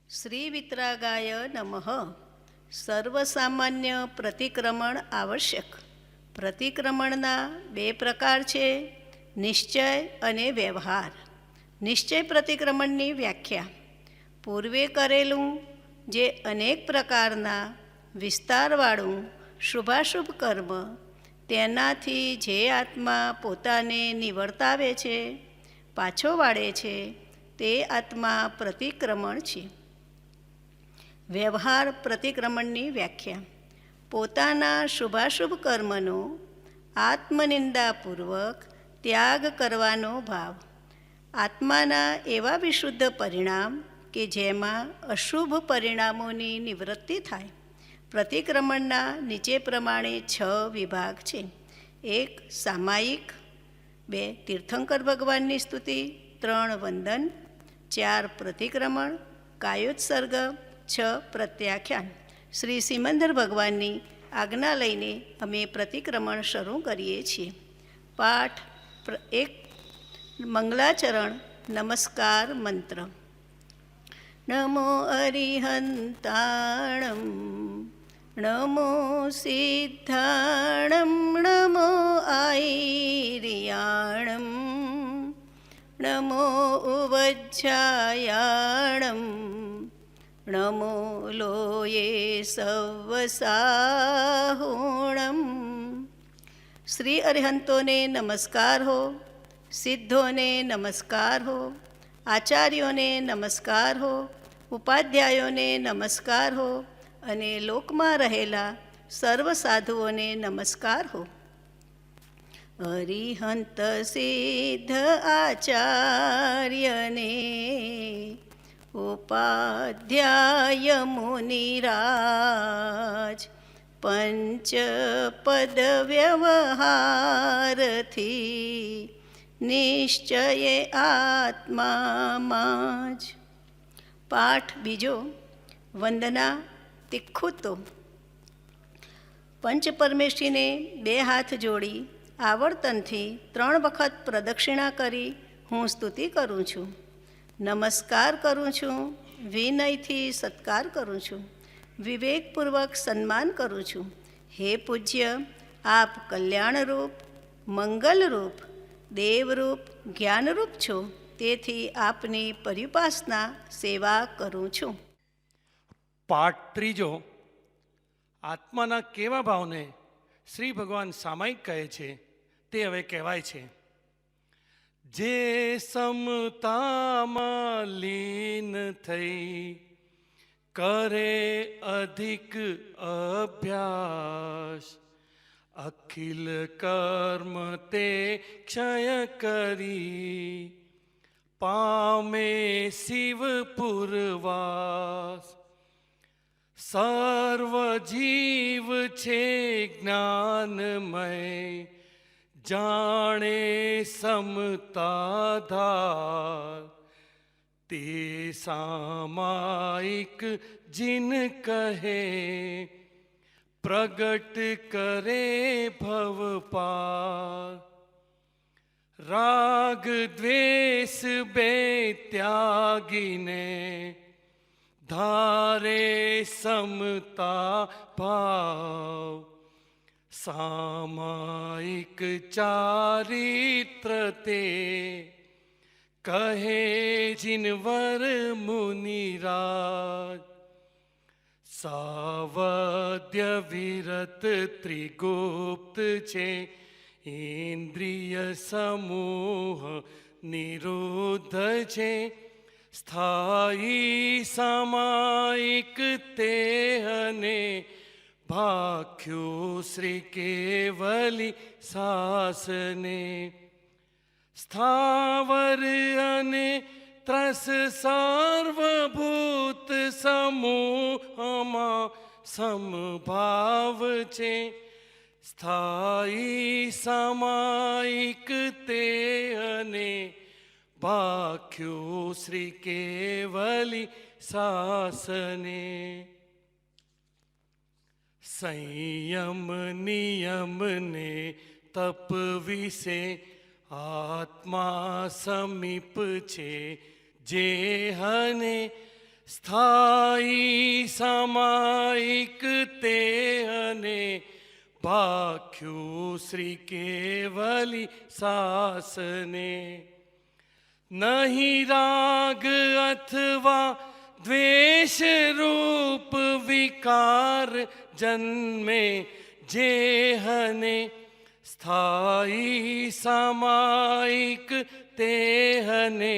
શ્રી વિતરાગાય નમઃ. સર્વસામાન્ય પ્રતિક્રમણ આવશ્યક. પ્રતિક્રમણના બે પ્રકાર છે, નિશ્ચય અને વ્યવહાર. નિશ્ચય પ્રતિક્રમણની વ્યાખ્યા: પૂર્વે કરેલું જે અનેક પ્રકારના વિસ્તારવાળું શુભાશુભ કર્મ, તેનાથી જે આત્મા પોતાને નિવર્તાવે છે, પાછો વાળે છે, તે આત્મા પ્રતિક્રમણ છે. વ્યવહાર પ્રતિક્રમણની વ્યાખ્યા: પોતાના શુભાશુભ કર્મનો આત્મનિંદાપૂર્વક ત્યાગ કરવાનો ભાવ. આત્માના એવા વિશુદ્ધ પરિણામ કે જેમાં અશુભ પરિણામોની નિવૃત્તિ થાય. પ્રતિક્રમણના નીચે પ્રમાણે 6 વિભાગ છે. 1. સામાયિક. 2. તીર્થંકર ભગવાનની સ્તુતિ. 3. વંદન. 4. પ્રતિક્રમણ કાયોત્સર્ગ. 6. પ્રત્યાખ્યાન. શ્રી સિમંદર ભગવાનની આજ્ઞા લઈને અમે પ્રતિક્રમણ શરૂ કરીએ છીએ. પાઠ 1. મંગલાચરણ નમસ્કાર મંત્ર. નમો અરિહંતાણમ, નમો સિદ્ધાણમ, નમો આઈર્યાણમ, નમો ઉવજ્જાયાણમ, નમો લોયે સવસાહુણમ. શ્રી અરિહંતોને નમસ્કાર હો, સિદ્ધોને નમસ્કાર હો, આચાર્યોને નમસ્કાર હો, ઉપાધ્યાયોને નમસ્કાર હો અને લોકમાં રહેલા સર્વ સાધુઓને નમસ્કાર હો. અરિહંત સિદ્ધ આચાર્યને, ઉપાધ્યાય મુનિરાજ, પંચપદ વ્યવહારથી નિશ્ચયે આત્મામાં જ. પાઠ 2. વંદના તિખ્ખુતો. પંચપરમેશીને 2 હાથ જોડી આવર્તનથી 3 વખત પ્રદક્ષિણા કરી હું સ્તુતિ કરું છું. નમસ્કાર કરું છું, વિનયથી સત્કાર કરું છું, વિવેકપૂર્વક સન્માન કરું છું. હે પૂજ્ય, આપ કલ્યાણરૂપ, મંગલરૂપ, દેવરૂપ, જ્ઞાનરૂપ છો, તેથી આપની પરિપાસના સેવા કરું છું. પાઠ 3. આત્માના કેવા ભાવને શ્રી ભગવાન સામાયિક કહે છે તે હવે કહેવાય છે. જે સમતામાં લીન થઈ કરે અધિક અભ્યાસ, અખિલ કર્મ તે ક્ષય કરી પામે શિવ પુરવાસ. સર્વ જીવ છે જ્ઞાનમય, જાણે સમતાધાર, તે સામાયિક જીન કહે પ્રગટ કરે ભવપાર. રાગ દ્વેષ બે ત્યાગીને ધારે સમતા ભાવ, સામાયિક ચારિત્ર તે કહે જિનવર મુનિરાજ. સાવધ્ય વિરત ત્રિગુપ્ત છે, ઇન્દ્રિય સમૂહ નિરુદ્ધ છે, સ્થાયી સામાયિક તે અને ભાખ્યું શ્રી કેવલી સાસને. સ્થાવર અને ત્રસ સર્વભૂત સમૂહમાં સમભાવ છે, સ્થાયી સામાયિક તે અને ભાખ્યું શ્રી કેવલી સાસને. સંયમ નિયમને તપ વિશે આત્મા સમીપ છે, જે હને સ્થાયી સામાયિક તે અને ભાખ્યું શ્રી કેવલી સાસને. નહીં રાગ અથવા દ્વેષ રૂપ વિકાર જન્મે જેહને. સ્થાયી સામાયિક તેહને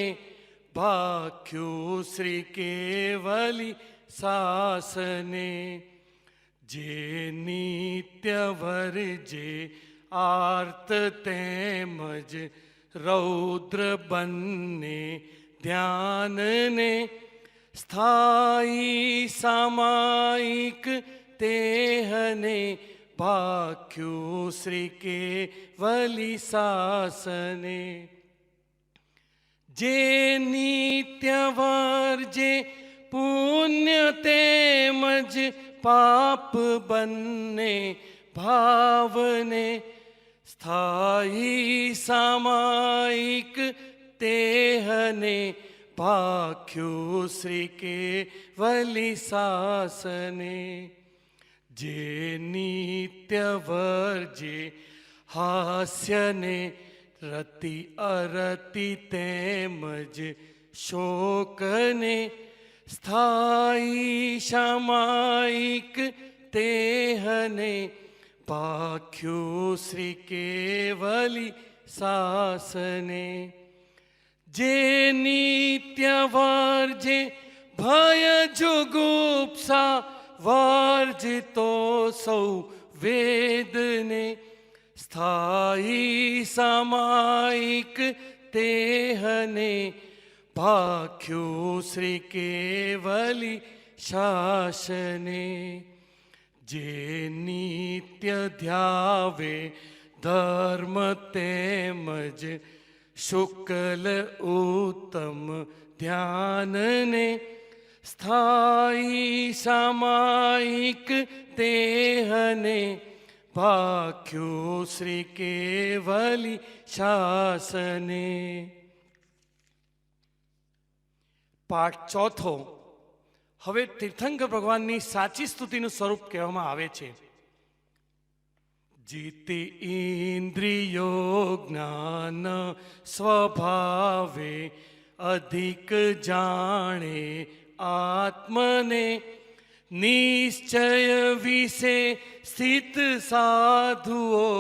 ભાખ્યું શ્રી કેવલી સાસને. જે નિત્ય વર્જે આર્ત તેમજ રૌદ્ર બંને ધ્યાનને. સ્થાયી સામાયિક તેહને ભાખ્યું શ્રી કેવલી સાસને. જે નિત્ય વર્જે પુણ્ય તેમજ પાપ બંને ભાવને. સ્થાયી સામાયિક તેહને ભાખ્યું શ્રી કેવલી સાસને. જે નિત્ય વર્જે હાસ્યને રતિ અરતિ તેમજ શોકને. સ્થાયી સામાયિક તેહને ભાખ્યું શ્રી કેવલી સાસને. જે નિત્ય વર્જે ભય જુગુપ્સા વર્જિતો સૌ વેદને. સ્થાયી સામાયિક તેહને ભાખ્યું શ્રી કેવલી શાસને. જે નિત્ય ધ્યાવે ધર્મ તેમજ શુક્લ ઉત્તમ ધ્યાનને. સ્થાયી સામાયિક તેહને ભાખ્યું શ્રી કેવલી શાસને. પાઠ ચોથો. હવે તીર્થંકર ભગવાનની સાચી સ્તુતિનું સ્વરૂપ કહેવામાં આવે છે. જીતિ ઇન્દ્રિયો જ્ઞાન સ્વભાવે અધિક જાણે આત્મને. નિશ્ચય વિશે સ્થિત સાધુઓ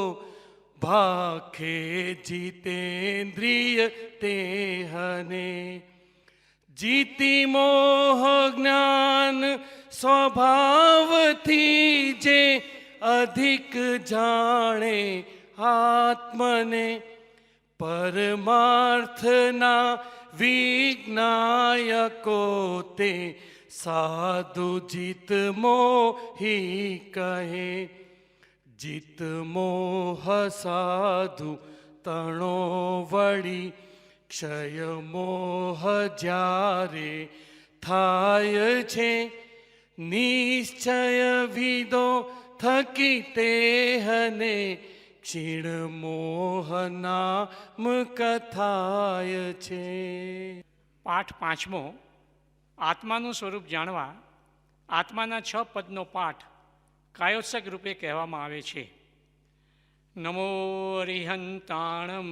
ભાખે જીતેન્દ્રિય તેહને. જીતિ મોહ જ્ઞાન સ્વભાવથી જે અધિક જાણે આત્મને. પરમાર્થના વિજ્ઞાયકો તે સાધુ જીત મોહી કહે. જીત મોહ સાધુ તણો વળી ક્ષય મોહ જ્યારે થાય છે. નિશ્ચય વિદો થકી તેહને ક્ષીણ મોહ નામ કથાય છે. પાઠ પાંચમો. આત્માનું સ્વરૂપ જાણવા આત્માના 6 પદનો પાઠ કાયોત્સક રૂપે કહેવામાં આવે છે. નમો અરિહંતાણમ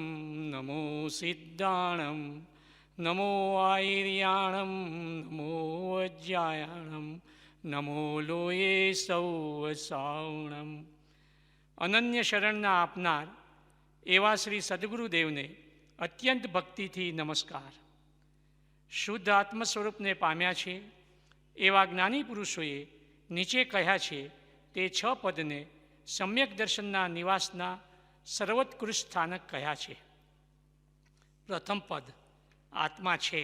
નમો સિદ્ધાણમ નમો આયર્યાણમ નમો અજ્જાયાણમ નમો લોયે સૌ સાવણમ. અનન્ય શરણના આપનાર એવા શ્રી સદગુરુદેવને અત્યંત ભક્તિથી નમસ્કાર. શુદ્ધ આત્મ સ્વરૂપને પામ્યા છે એવા જ્ઞાની પુરુષોએ નીચે કહ્યા છે તે 6 પદને સમ્યક દર્શનના નિવાસના સર્વોત્કૃષ્ટ સ્થાનક કહ્યા છે. પ્રથમ પદ આત્મા છે.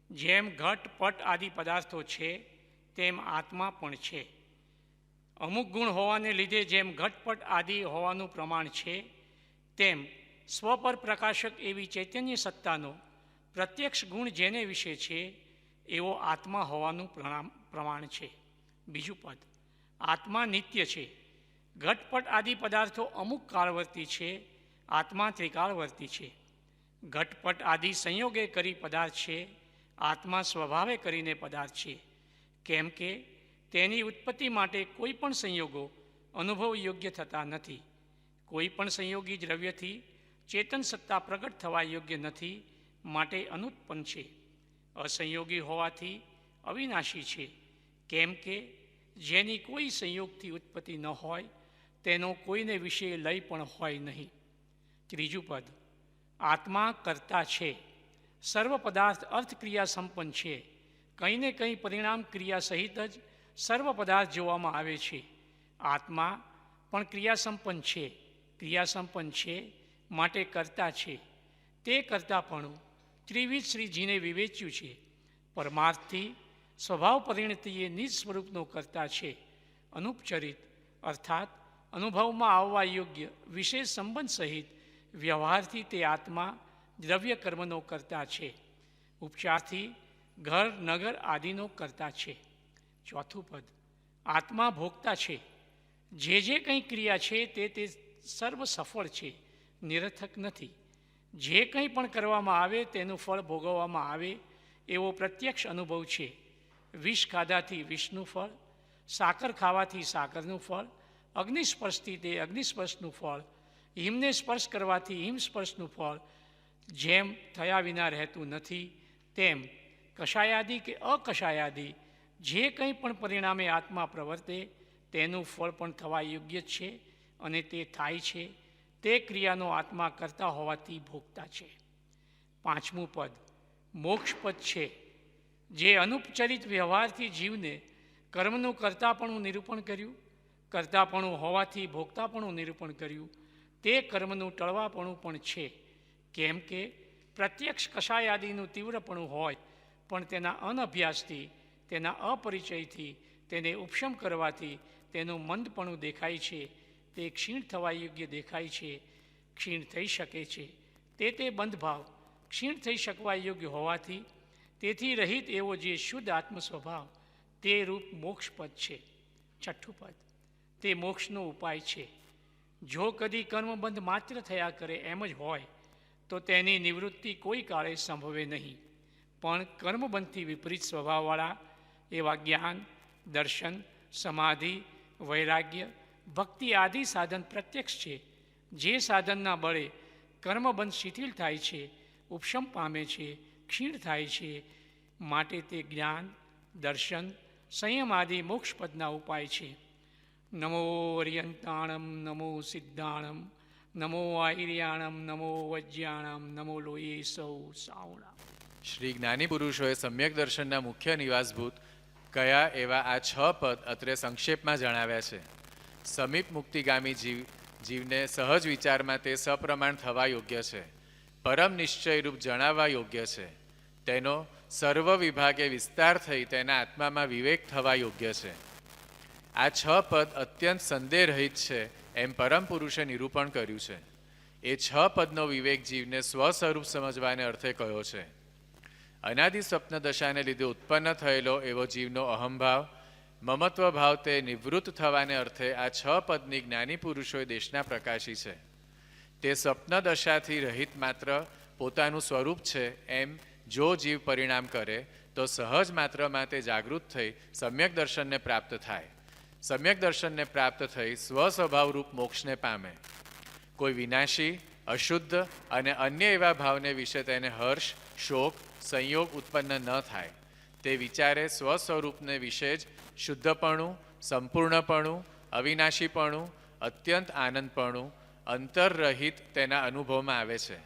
જેમ ઘટ પટ આદિ પદાર્થો છે તેમ આત્મા પણ છે. અમુક ગુણ હોવાને લીધે જેમ ઘટપટ આદિ હોવાનું પ્રમાણ છે તેમ સ્વ પર પ્રકાશક એવી ચૈતન્ય સત્તાનો પ્રત્યક્ષ ગુણ જેને વિશે છે એવો આત્મા હોવાનું પ્રમાણ છે. બીજું પદ આત્મા નિત્ય છે. ઘટપટ આદિ પદાર્થો અમુક કાળવર્તી છે, આત્મા ત્રિકાળવર્તી છે. ઘટપટ આદિ સંયોગે કરી પદાર્થ છે, આત્મા સ્વભાવે કરીને પદાર્થ છે, કેમ કે તેની ઉત્પત્તિ માટે કોઈ પણ સંયોગો અનુભવ યોગ્ય થતા નથી. કોઈ પણ સંયોગી દ્રવ્યથી ચેતન સત્તા પ્રગટ થવા યોગ્ય નથી, માટે અનુત્પન્ન છે. અસંયોગી હોવાથી અવિનાશી છે, કેમ કે જેની કોઈ સંયોગથી ઉત્પત્તિ ન હોય તેનો કોઈને વિશે લય પણ હોય નહીં. ત્રીજું પદ, આત્મા કર્તા છે. સર્વ પદાર્થ અર્થક્રિયા સંપન્ન છે. કંઈ ને કંઈ પરિણામ ક્રિયા સહિત જ સર્વ પદાર્થ જોવામાં આવે છે. આત્મા પણ ક્રિયાસંપન્ન છે. ક્રિયાસંપન્ન છે માટે કર્તા છે. તે કર્તાપણું ત્રિવિધ શ્રીજીને વિવેચ્યું છે. પરમાર્થથી સ્વભાવ પરિણતિએ નિજ સ્વરૂપનો કર્તા છે. અનુપચરિત અર્થાત અનુભવમાં આવવા યોગ્ય વિશેષ સંબંધ સહિત વ્યવહારથી તે આત્મા દ્રવ્ય કર્મનો કર્તા છે. ઉપચારથી ઘર નગર આદિનો કર્તા છે. ચોથું પદ, આત્મા ભોગતા છે. જે કંઈ ક્રિયા છે તે સર્વ સફળ છે, નિરર્થક નથી. જે કંઈ પણ કરવામાં આવે તેનું ફળ ભોગવવામાં આવે એવો પ્રત્યક્ષ અનુભવ છે. વિષ ખાધાથી વિષનું ફળ, સાકર ખાવાથી સાકરનું ફળ, અગ્નિસ્પર્શથી તે અગ્નિસ્પર્શનું ફળ, હિમને સ્પર્શ કરવાથી હિમસ્પર્શનું ફળ જેમ થયા વિના રહેતું નથી, તેમ કષાયાદી કે અકષાયાદી જે કંઈ પણ પરિણામે આત્મા પ્રવર્તે તેનું ફળ પણ થવા યોગ્ય છે અને તે થાય છે. તે ક્રિયાનો આત્મા કરતા હોવાથી ભોગતા છે. પાંચમું પદ, મોક્ષપદ છે. જે અનુપચરિત વ્યવહારથી જીવને કર્મનું કર્તાપણું નિરૂપણ કર્યું, કર્તાપણું હોવાથી ભોગતાપણું નિરૂપણ કર્યું, તે કર્મનું ટળવાપણું પણ છે. કેમ કે પ્રત્યક્ષ કષાયાદીનું તીવ્રપણું હોય પણ તેના અનભ્યાસથી, તેના અપરિચયથી, તેને ઉપશમ કરવાથી તેનું મંદપણું દેખાય છે. તે ક્ષીણ થવા યોગ્ય દેખાય છે, ક્ષીણ થઈ શકે છે. તે બંધભાવ ક્ષીણ થઈ શકવા યોગ્ય હોવાથી તેથી રહિત એવો જે શુદ્ધ આત્મ સ્વભાવ તે રૂપ મોક્ષપદ છે. છઠ્ઠું પદ, તે મોક્ષનો ઉપાય છે. જો કદી કર્મબંધ માત્ર થયા કરે એમ જ હોય તો તેની નિવૃત્તિ કોઈ કાળે સંભવે નહીં. પણ કર્મબંધથી વિપરીત સ્વભાવવાળા એવા જ્ઞાન, દર્શન, સમાધિ, વૈરાગ્ય, ભક્તિ આદિ સાધન પ્રત્યક્ષ છે. જે સાધનના બળે કર્મબંધ શિથિલ થાય છે, ઉપશમ પામે છે, ક્ષીણ થાય છે. માટે તે જ્ઞાન, દર્શન, સંયમ આદિ મોક્ષપદના ઉપાય છે. નમો અર્યંતાણમ, નમો સિદ્ધાણમ, નમો આહિર્યાણમ, નમો વજ્યાણમ, નમો લોયે સૌ સાવણા. શ્રી જ્ઞાની પુરુષોએ સમ્યક દર્શનના મુખ્ય નિવાસભૂત કયા એવા આ 6 પદ અત્રે સંક્ષેપમાં જણાવ્યા છે. સમીપ મુક્તિગામી જીવને સહજ વિચારમાં તે સપ્રમાણ થવા યોગ્ય છે. પરમ નિશ્ચયરૂપ જણાવવા યોગ્ય છે. તેનો સર્વ વિભાગે વિસ્તાર થઈ તેના આત્મામાં વિવેક થવા યોગ્ય છે. આ 6 પદ અત્યંત સંદેહરહિત છે એમ પરમ પુરુષે નિરૂપણ કર્યું છે. એ 6 પદનો વિવેક જીવને સ્વસ્વરૂપ સમજવાને અર્થે કયો છે. અનાદિ સ્વપ્ન દશાને લીધે ઉત્પન્ન થયેલો એવો જીવનો અહંભાવ, મમત્વ ભાવ તે નિવૃત્ત થવાને અર્થે આ 6 પદની જ્ઞાની પુરુષોએ દેશના પ્રકાશી છે. તે સ્વપ્ન દશાથી રહિત માત્ર પોતાનું સ્વરૂપ છે એમ જો જીવ પરિણામ કરે તો સહજ માત્રમાં તે જાગૃત થઈ સમ્યક દર્શનને પ્રાપ્ત થાય. સમ્યક દર્શનને પ્રાપ્ત થઈ સ્વસ્વભાવરૂપ મોક્ષને પામે. કોઈ વિનાશી, અશુદ્ધ અને અન્ય એવા ભાવને વિશે તેને હર્ષ, શોક, સંયોગ ઉત્પન્ન ન થાય. તે વિચારે સ્વસ્વરૂપને વિશે જ શુદ્ધપણું, સંપૂર્ણપણું, અવિનાશીપણું, અત્યંત આનંદપણું, અંતરરહિત તેના અનુભવમાં આવે છે.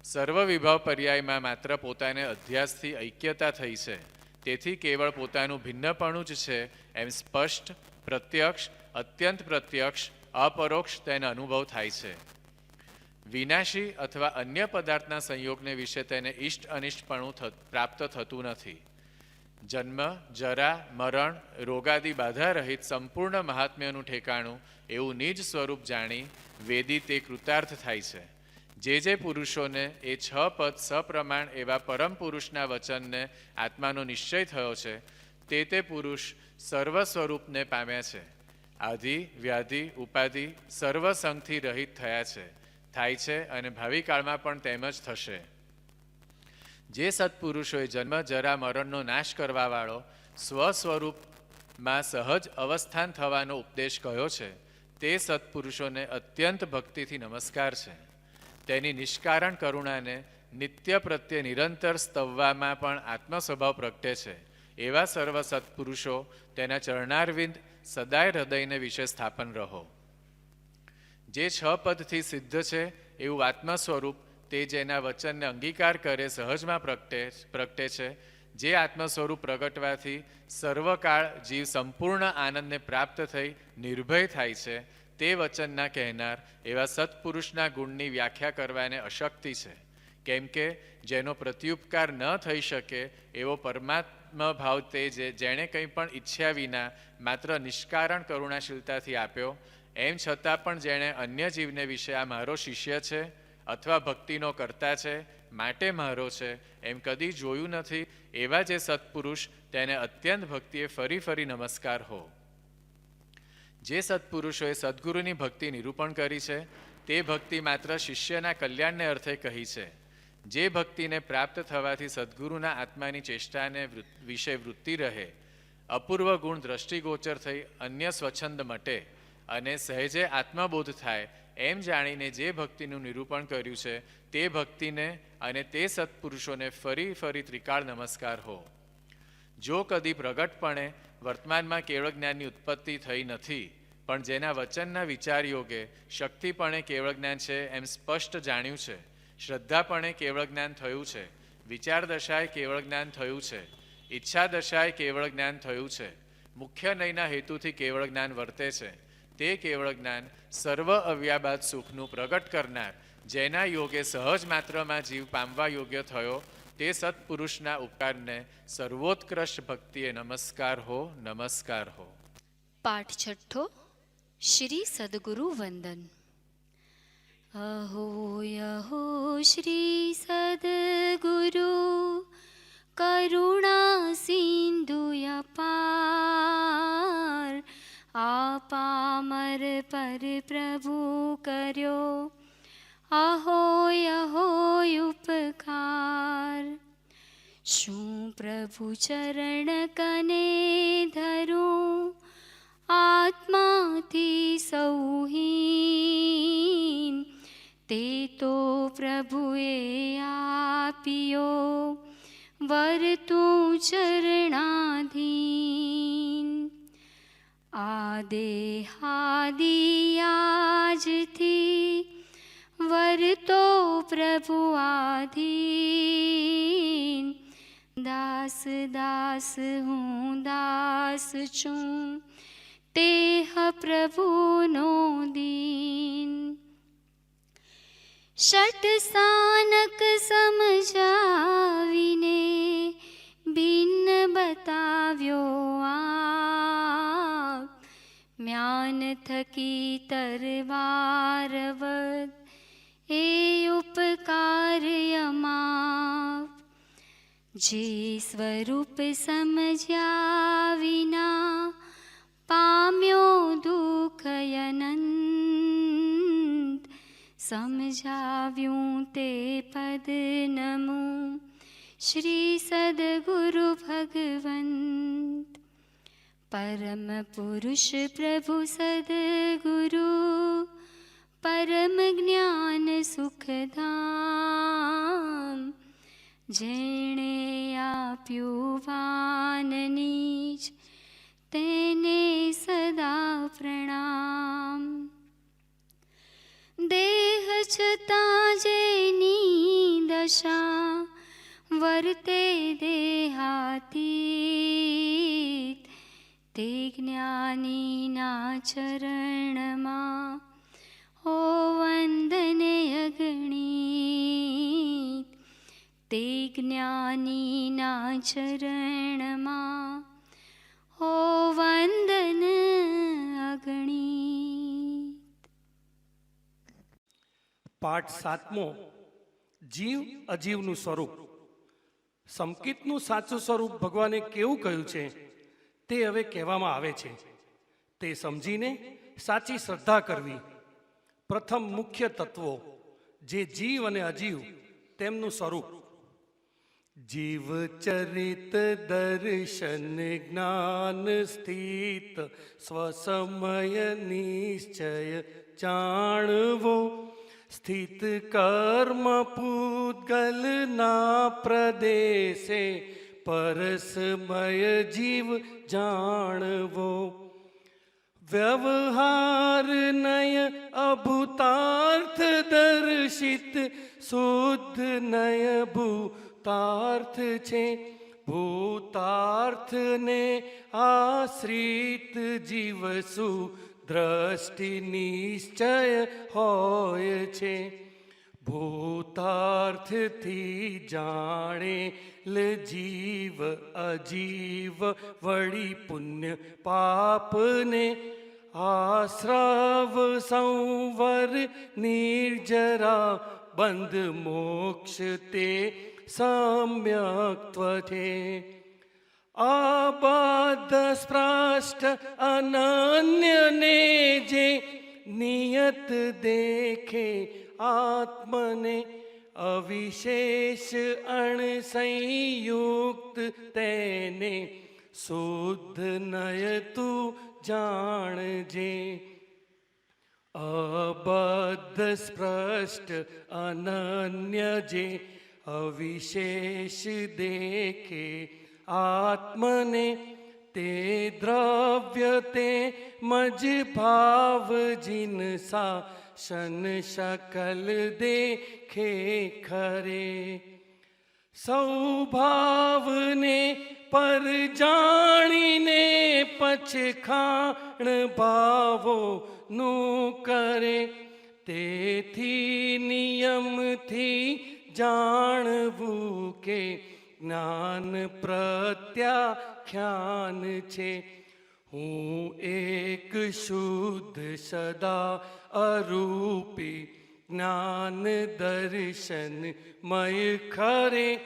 સર્વ વિભાવ પર્યાયમાં માત્ર પોતાને અધ્યાસથી ઐક્યતા થઈ છે. તેથી કેવળ પોતાનું ભિન્નપણું જ છે એમ સ્પષ્ટ, પ્રત્યક્ષ, અત્યંત પ્રત્યક્ષ, અપરોક્ષ તેનો અનુભવ થાય છે. વિનાશી અથવા અન્ય પદાર્થના સંયોગને વિશે તેને ઇષ્ટ અનિષ્ટપણું પ્રાપ્ત થતું નથી. જન્મ, જરા, મરણ, રોગાદી બાધા રહિત સંપૂર્ણ મહાત્મ્યનું ઠેકાણું એવું નિજ સ્વરૂપ જાણી વેદી તે કૃતાર્થ થાય છે. જે પુરુષોને એ 6 પદ સપ્રમાણ એવા પરમ પુરુષના વચનને આત્માનો નિશ્ચય થયો છે તે પુરુષ સર્વ સ્વરૂપને પામ્યા છે. આધિ, વ્યાધિ, ઉપાધિ સર્વ સંગથી રહિત થયા છે, થાય છે અને ભાવિ કાળમાં પણ તેમ જ થશે. જે સત્પુરુષોએ જન્મ જરા મરણનો નાશ કરવાવાળો સ્વસ્વરૂપમાં સહજ અવસ્થાન થવાનો ઉપદેશ કયો છે તે સત્પુરુષોને અત્યંત ભક્તિથી નમસ્કાર છે. તેની નિષ્કારણ કરુણાને નિત્ય પ્રત્યે નિરંતર સ્તવવામાં પણ આત્મસ્વભાવ પ્રગટે છે એવા સર્વ સત્પુરુષો તેના ચરણારવિંદ સદાય હૃદયને વિશે સ્થાપન રહો. જે 6 પદથી સિદ્ધ છે એવું આત્મ સ્વરૂપ તે જેના વચનને અંગીકાર કરે સહજમાં પ્રગટે છે. જે આત્મ સ્વરૂપ પ્રગટવાથી સર્વકાળ જીવ સંપૂર્ણ આનંદને પ્રાપ્ત થઈ નિર્ભય થાય છે તે વચનના કહેનાર એવા સત્પુરુષના ગુણની વ્યાખ્યા કરવાને અશક્તિ છે. કેમ કે જેનો પ્રત્યુપકાર ન થઈ શકે એવો પરમાત્મા ભાવ તે જેણે કંઈ પણ ઈચ્છ્યા વિના માત્ર નિષ્કારણ કરુણાશીલતાથી આપ્યો, એમ છતાં પણ જેણે અન્ય જીવને વિશે આ મારો શિષ્ય છે અથવા ભક્તિનો કર્તા છે માટે મારો છે એમ કદી જોયું નથી એવા જે સત્પુરુષ તેને અત્યંત ભક્તિએ ફરી ફરી નમસ્કાર હો. જે સત્પુરુષોએ સદ્ગુરુની ભક્તિ નિરૂપણ કરી છે તે ભક્તિ માત્ર શિષ્યના કલ્યાણને અર્થે કહી છે. જે ભક્તિને પ્રાપ્ત થવાથી સદ્ગુરુના આત્માની ચેષ્ટાને વિશે વૃત્તિ રહે, અપૂર્વ ગુણ દ્રષ્ટિગોચર થઈ અન્ય સ્વચ્છંદ મટે અને સહેજે આત્મબોધ થાય એમ જાણીને જે ભક્તિનું નિરૂપણ કર્યું છે તે ભક્તિને અને તે સત્પુરુષોને ફરી ફરી ત્રિકાળ નમસ્કાર હો. જો કદી પ્રગટપણે વર્તમાનમાં કેવળ જ્ઞાનની ઉત્પત્તિ થઈ નથી, પણ જેના વચનના વિચાર યોગે શક્તિપણે કેવળ જ્ઞાન છે એમ સ્પષ્ટ જાણ્યું છે, શ્રદ્ધાપણે કેવળ જ્ઞાન થયું છે, વિચાર દશાએ કેવળ જ્ઞાન થયું છે, ઈચ્છા દશાએ કેવળ જ્ઞાન થયું છે, મુખ્ય નયના હેતુથી કેવળ જ્ઞાન વર્તે છે, તે કેવળ જ્ઞાન સર્વ અવ્યાબાદ સુખનું પ્રગટ કરનાર જેના યોગે સહજ માત્રમાં જીવ પામવા યોગ્ય થયો તે સત્પુરુષના ઉપકારને સર્વોત્કૃષ્ટ ભક્તિએ નમસ્કાર હો, નમસ્કાર હો. પાઠ છઠ્ઠો. શ્રી સદગુરુ વંદન. અહો યહો શ્રી સદગુરુ કરુણા સિંધુ અપાર, આપામર પર પ્રભુ કર્યો અહો યહો ઉપકાર. શું પ્રભુ ચરણ કને ધરું આત્માથી સૌહીન, તે તો પ્રભુએ આપ્યો વર્તું ચરણાધીન. આ દેહાદિયાજથી વર્તો પ્રભુ આધીન. દાસ દાસ હું દાસ છું તેહ પ્રભુનો દીન. ષટ સ્થાનક સમજાવીને ભિન્ન બતાવ્યો આપ, જ્ઞાન થકી તરવારવત એ ઉપકાર અમાપ. જે સ્વરૂપ સમજ્યા વિના પામ્યો દુઃખ અનંત, સમજાવ્યું તે પદ નમું શ્રી સદગુરુ ભગવંત. પરમ પુરુષ પ્રભુ સદગુરુ પરમ જ્ઞાન સુખધામ, જેણે આપ્યું ભાન નીચ તેને સદા પ્રણામ. દેહ છતાં જેની દશા વર્તે દેહાતીત, તે જ્ઞાનીના ચરણમાં હો વંદન અગણિત. તે જ્ઞાનીના ચરણમાં હો વંદન અગણિત. પાઠ 7મો. જીવ અજીવનું સ્વરૂપ. સંકિતનું સાચું સ્વરૂપ ભગવાને કેવું કહ્યું છે તે હવે કહેવામાં આવે છે. તે સમજીને સાચી શ્રદ્ધા કરવી. પ્રથમ મુખ્ય તત્વો જે જીવ અને અજીવ તેમનું સ્વરૂપ. જીવ ચરિત દર્શન જ્ઞાન સ્થિત સ્વસમય નિશ્ચય જાણવો સ્થિત કર્મ પૂતગલના પ્રદેશે પરસમય જીવ જાણવો વ્યવહાર નય અભૂતાર્થ દર્શિત શુદ્ધ નય ભૂતાર્થ છે ભૂતાર્થને આશ્રિત જીવસુ દ્રષ્ટિ નિશ્ચય હોય છે ભૂતાર્થથી જાણે જીવ અજીવ વળી પુણ્ય પાપને આશ્રવ સંવર નિર્જરા બંધ મોક્ષ તે સમ્યક્ત્વ છે અબદ્ધ સ્પષ્ટ અનન્યને જે નિયત દેખે આત્મને અવિશેષ અણસંયુક્ત તેને શુદ્ધ નય તું જાણજે અબદ્ધ સ્પષ્ટ અનન્ય જે અવિશેષ દેખે આત્મને તે દ્રવ્ય તે મજ ભાવ જિનસા શન શકલ દેખે ખરે સૌભાવને પર જાણીને પછખાણ ભાવો નું કરે તેથી નિયમથી જાણવું કે જ્ઞાન પ્રત્યાખ્યાન છે હું એક શુદ્ધ સદા અરૂપી જ્ઞાન દર્શન મય ખરે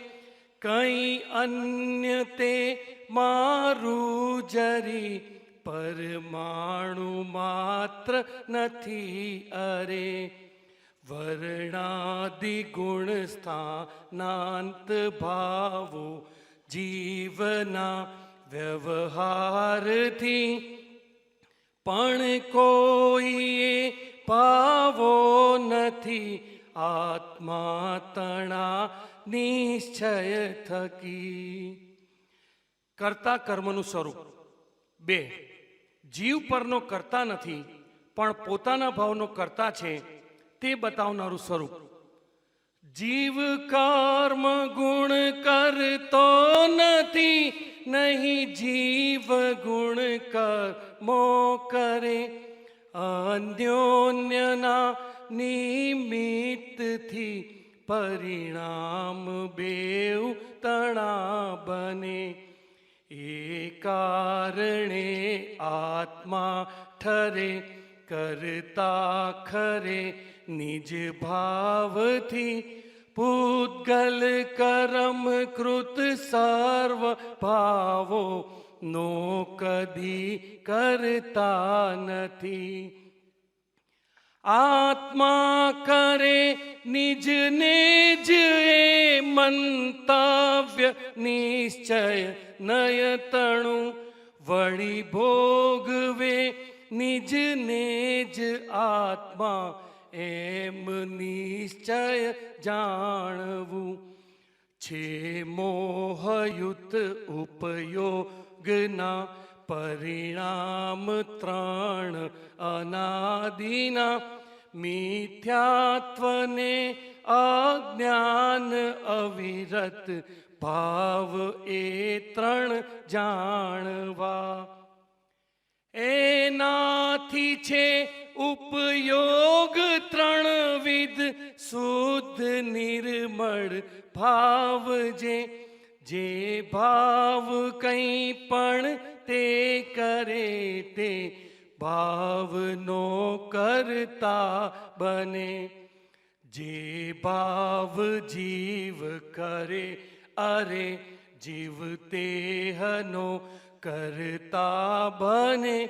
કંઈ અન્ય તે મારું જરી પરમાણુ માત્ર નથી અરે વર્ણાદિ ગુણ સ્થાનાંત ભાવો જીવના વ્યવહારથી પણ કોઈએ પાવો નથી આત્મા તણા નિશ્ચય થકી કર્તા કર્મનું સ્વરૂપ 2 જીવ પરનો કર્તા નથી પણ પોતાના ભાવનો કર્તા છે તે બતાવનારું સ્વરૂપ જીવ કર્મ ગુણ કરતો નથી નહીં જીવ ગુણ કર્મો કરે અન્યોન્યના નિમિત્તથી પરિણામ બેઉ તણા બને એ કારણે આત્મા ઠરે કરતા ખરે નિજ ભાવથી પૂતગલ કરમ કૃત સર્વ ભાવો નો કદી કરતા નથી આત્મા કરે નિજને જ એ મંતવ્ય નિશ્ચય નયતણું વળી ભોગવે નિજને જ આત્મા એમ નિશ્ચય જાણવું છે મોહયુત ઉપયોગના પરિણામ 3 અનાદિના મિથ્યાત્વને અજ્ઞાન અવિરત ભાવ એ 3 જાણવા એનાથી છે ઉપયોગ 3 વિધ શુદ્ધ નિર્મળ ભાવ જે ભાવ કંઈ પણ તે કરે તે ભાવનો કરતા બને જે ભાવ જીવ કરે અરે જીવ તેહનો કરતા બને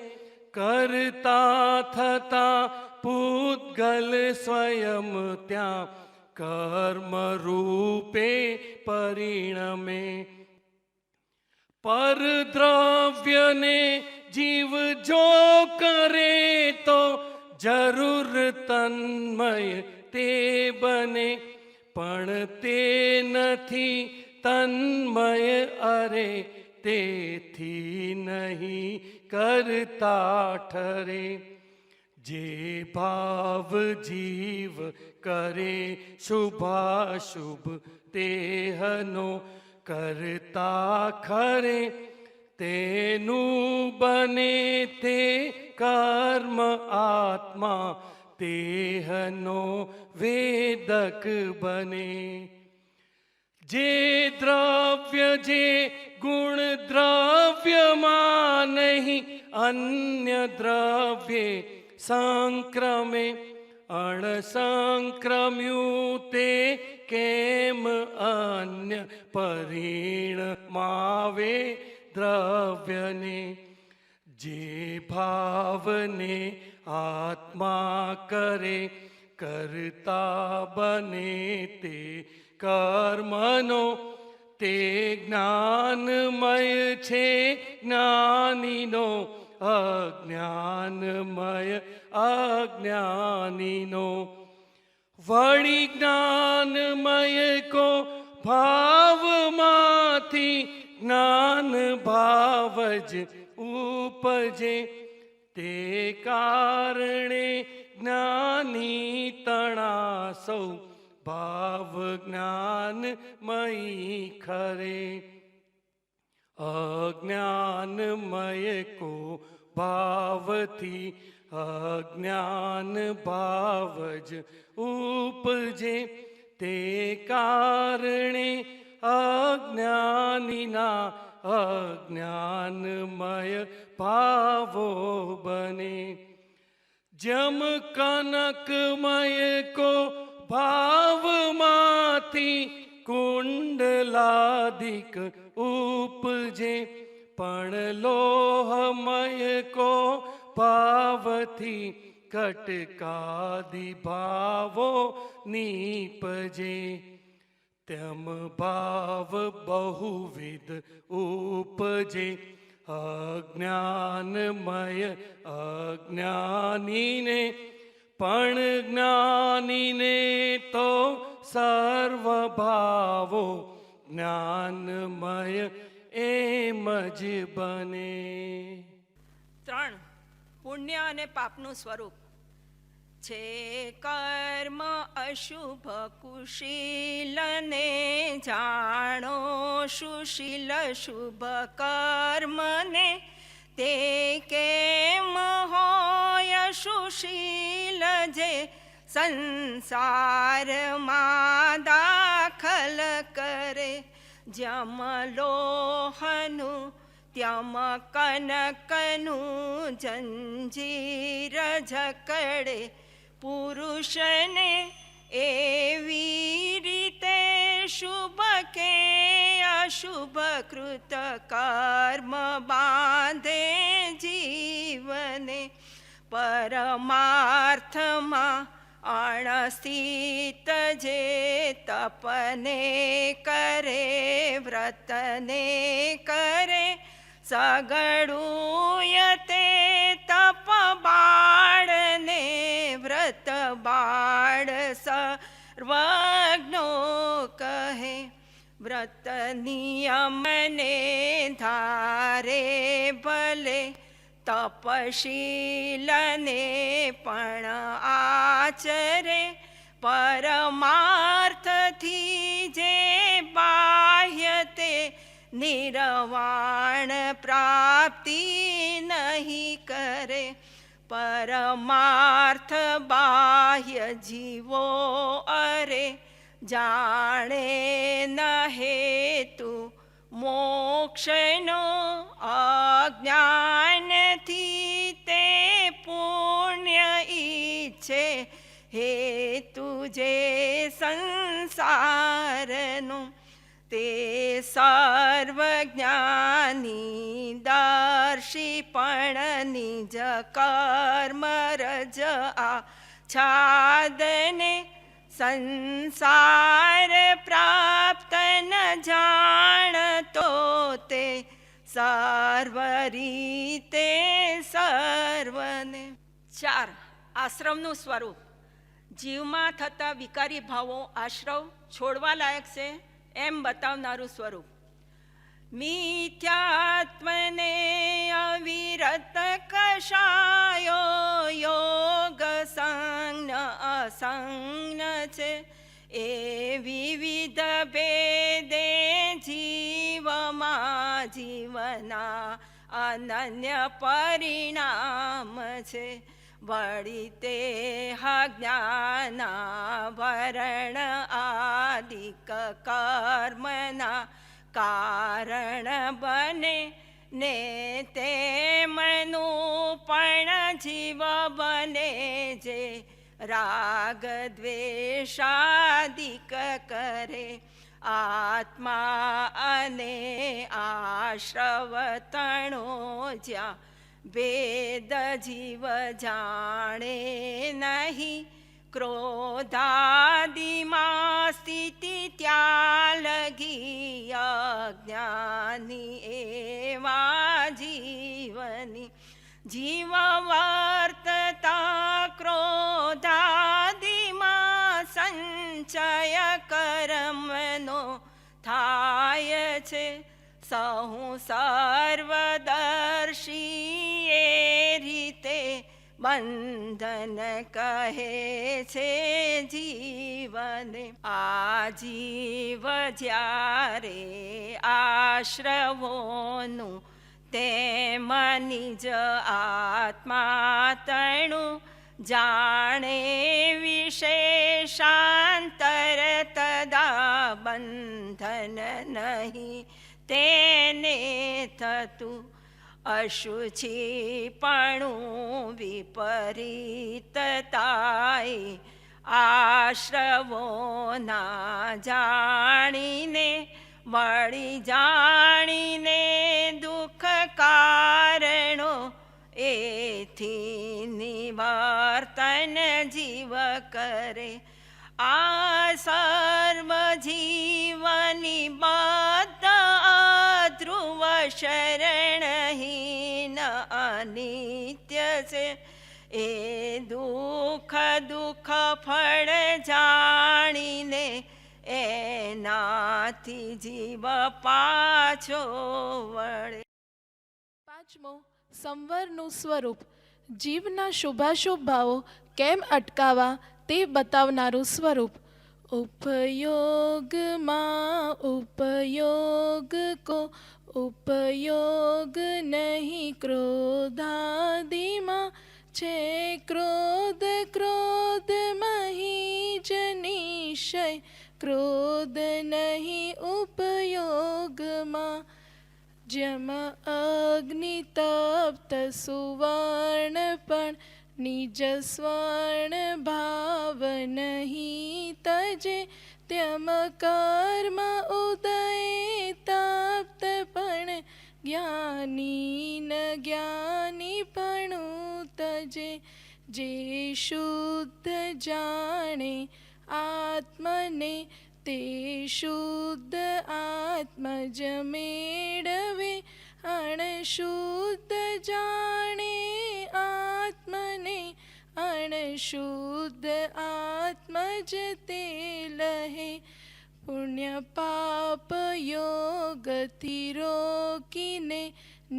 કરતા થતા પૂતગલ સ્વયં ત્યાં કર્મ રૂપે પરિણમે. પરદ્રવ્યને જીવ જો કરે તો જરૂર તન્મય તે બને, પણ તે નથી તન્મય અરે તેથી નહીં કરતા ઠરે. જે ભાવ જીવ કરે શુભાશુભ તેહનો કરતા ખરે, તેનું બને તે કર્મ આત્મા તેહનો વેદક બને. જે દ્રવ્ય જે ગુણ દ્રવ્યમાં નહીં અન્ય દ્રવ્યે સંક્રમે, અણસંક્રમ્યું તે કેમ અન્ય પરિણમાવે દ્રવ્યને. જે ભાવને આત્મા કરે કરતા બને તે કર્મનો, તે જ્ઞાનમય છે જ્ઞાનીનો અજ્ઞાનમય અજ્ઞાનીનો. વળી જ્ઞાનમય કો ભાવમાંથી જ્ઞાન ભાવ જ ઉપજે, તે કારણે જ્ઞાની તણા સૌ ભાવ જ્ઞાનમયી ખરે. અજ્ઞાનમય કો ભાવથી અજ્ઞાન ભાવ જ ઉપજે, તે કારણે અજ્ઞાનીના અજ્ઞાનમય ભાવો બને. જમ કનકમય કો ભાવમાંથી કુંડલાદિક ઉપજે, પણ લોહમય કો ભાવથી કટકાદિ ભાવો નીપજે. તેમ ભાવ બહુવિધ ઉપજે, અજ્ઞાનમય અજ્ઞાનીને, પણ જ્ઞાનીને તો સર્વ ભાવો જ્ઞાનમય એમ જ બને. 3. પુણ્ય અને પાપનું સ્વરૂપ. છે કર્મ અશુભ કુશીલને જાણો, સુશીલ શુભ કર્મને તે કેમ હોય સુશીલ, જે સંસારમાં દાખલ કરે. જમ લોહનું ત્યમ કનકનું જંજીર જકડે, પુરુષને એવી રીતે શુભ કે અશુભ કૃત કર્મ બાંધે જીવને. પરમાર્થમાં અણસ્થિત જે તપને કરે, વ્રતને કરે સગડુય તે તપ બાળને. વ્રત બાળ સર્વજ્ઞો કહે, વ્રત નિયમને ધારે ભલે, તપશીલને પણ આચરે. પરમાર્થથી જે બાહ્ય તે નિર્વાણ પ્રાપ્તિ નહીં કરે. પરમાર્થ બાહ્ય જીવો અરે, જાણે ન હેતુ મોક્ષનો. અજ્ઞાનથી તે પુણ્ય ઈચ્છે, હેતુ જે સંસારનો. તે સર્વજ્ઞાની દર્શી પણ નિજ કર્મ રજ આચ્છાદને, સંસાર પ્રાપ્ત ન જાણતો તે સર્વ રીતે સર્વને. 4. આશ્રમનું સ્વરૂપ. જીવમાં થતા વિકારી ભાવો આશ્રવ છોડવા લાયક છે એમ બતાવનારું સ્વરૂપ. મિથ્યાત્મને અવિરત કષાયો યોગ સંજ્ઞ અસંજ્ઞ છે એ વિવિધ ભેદે જીવમાં જીવના અનન્ય પરિણામ છે. વળી તે જ્ઞાના વરણ આદિક કર્મના કારણ બને ને તેમનું પણ જીવ બને જે રાગ દ્વેષાદિક કરે. આત્મા અને આશ્રવ તણો જ્યાં વેદ જીવ જાણે નહીં. ક્રોધાદિમાં સ્થિતિ ત્યાં લગી અજ્ઞાની એવા જીવની. જીવ વર્તતા ક્રોધાદિમાં સંચય કર્મનો થાય છે. સહુ સર્વદર્શી એ રીતે બંધન કહે છે જીવને. આ જીવ જ્યારે આશ્રવોનું તેમ નિજ આત્મા તણું જાણે વિશેષાંતર તદા બંધન નહીં તેને થતું. અશુચિપણું વિપરીતતાય આશ્રવોના જાણીને વળી જાણીને દુઃખ કારણો એથી નિવર્તન જીવ કરે. આ સર્વ જીવની બદ્ધ અધ્રુવ શરણહીન અનિત્ય છે. એ દુઃખ ફળ જાણીને એનાથી જીવ પાછો વળે. 5. સંવરનું સ્વરૂપ. જીવના શુભાશુભ ભાવો કેમ અટકાવવા તે બતાવનારું સ્વરૂપ. ઉપયોગમાં ઉપયોગ કો ઉપયોગ નહીં ક્રોધાદિમાં છે. ક્રોધ ક્રોધ મહી જ નિશ્ચય ક્રોધ નહીં ઉપયોગમાં. જમ અગ્નિ તપ્ત સુવર્ણ પણ નિજ સ્વર્ણ ભાવ નહીં તજે. ત્યમ કર્મ ઉદય તપ્ત પણ જ્ઞાની ન જ્ઞાનીપણું તજે. જે શુદ્ધ જાણે આત્મને તે શુદ્ધ આત્મજ મેળવે. અણશુદ્ધ જાણે આત્મને અણશુદ્ધ આત્મજ તે લહે. પુણ્ય પાપ યોગથી રોકીને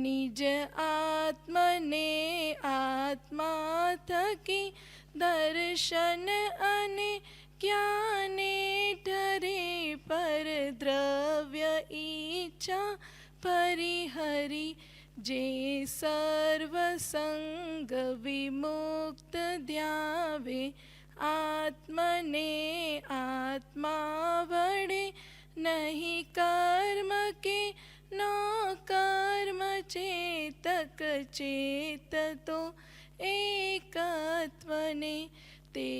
નિજ આત્મને આત્મા થકી દર્શન અને જ્ઞાને ઠરે. પર દ્રવ્ય ઈચ્છા પરિહરી જે સર્વ સંગ વિમુક્ત ધ્યાવે. આત્મને આત્મા વડે નહીં કર્મ કે ન કર્મ ચેતક ચેતતો એકત્વને. તે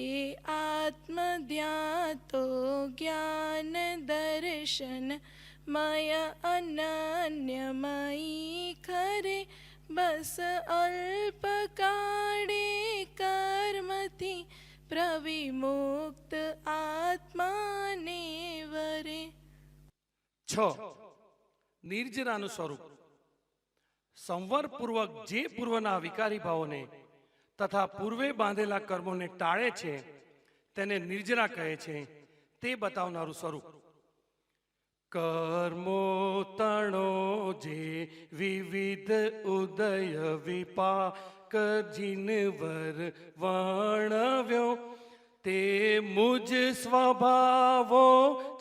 આત્મધ્યાતો જ્ઞાન દર્શન મય અનન્યમયી ખરે. બસ અલ્પકાળે કર્મથી પ્રવિમુક્ત આત્માને વરે. 6. નિર્જરાનું સ્વરૂપ. સંવરપૂર્વક જે પૂર્વના વિકારી ભાવોને તથા પૂર્વે બાંધેલા કર્મોને ટાળે છે તેને નિર્જરા કહે છે, તે બતાવનારું સ્વરૂપ. કર્મો તણો જે વિવિધ ઉદય વિપાક જીનવર વર્ણવ્યો, તે મુજ સ્વભાવો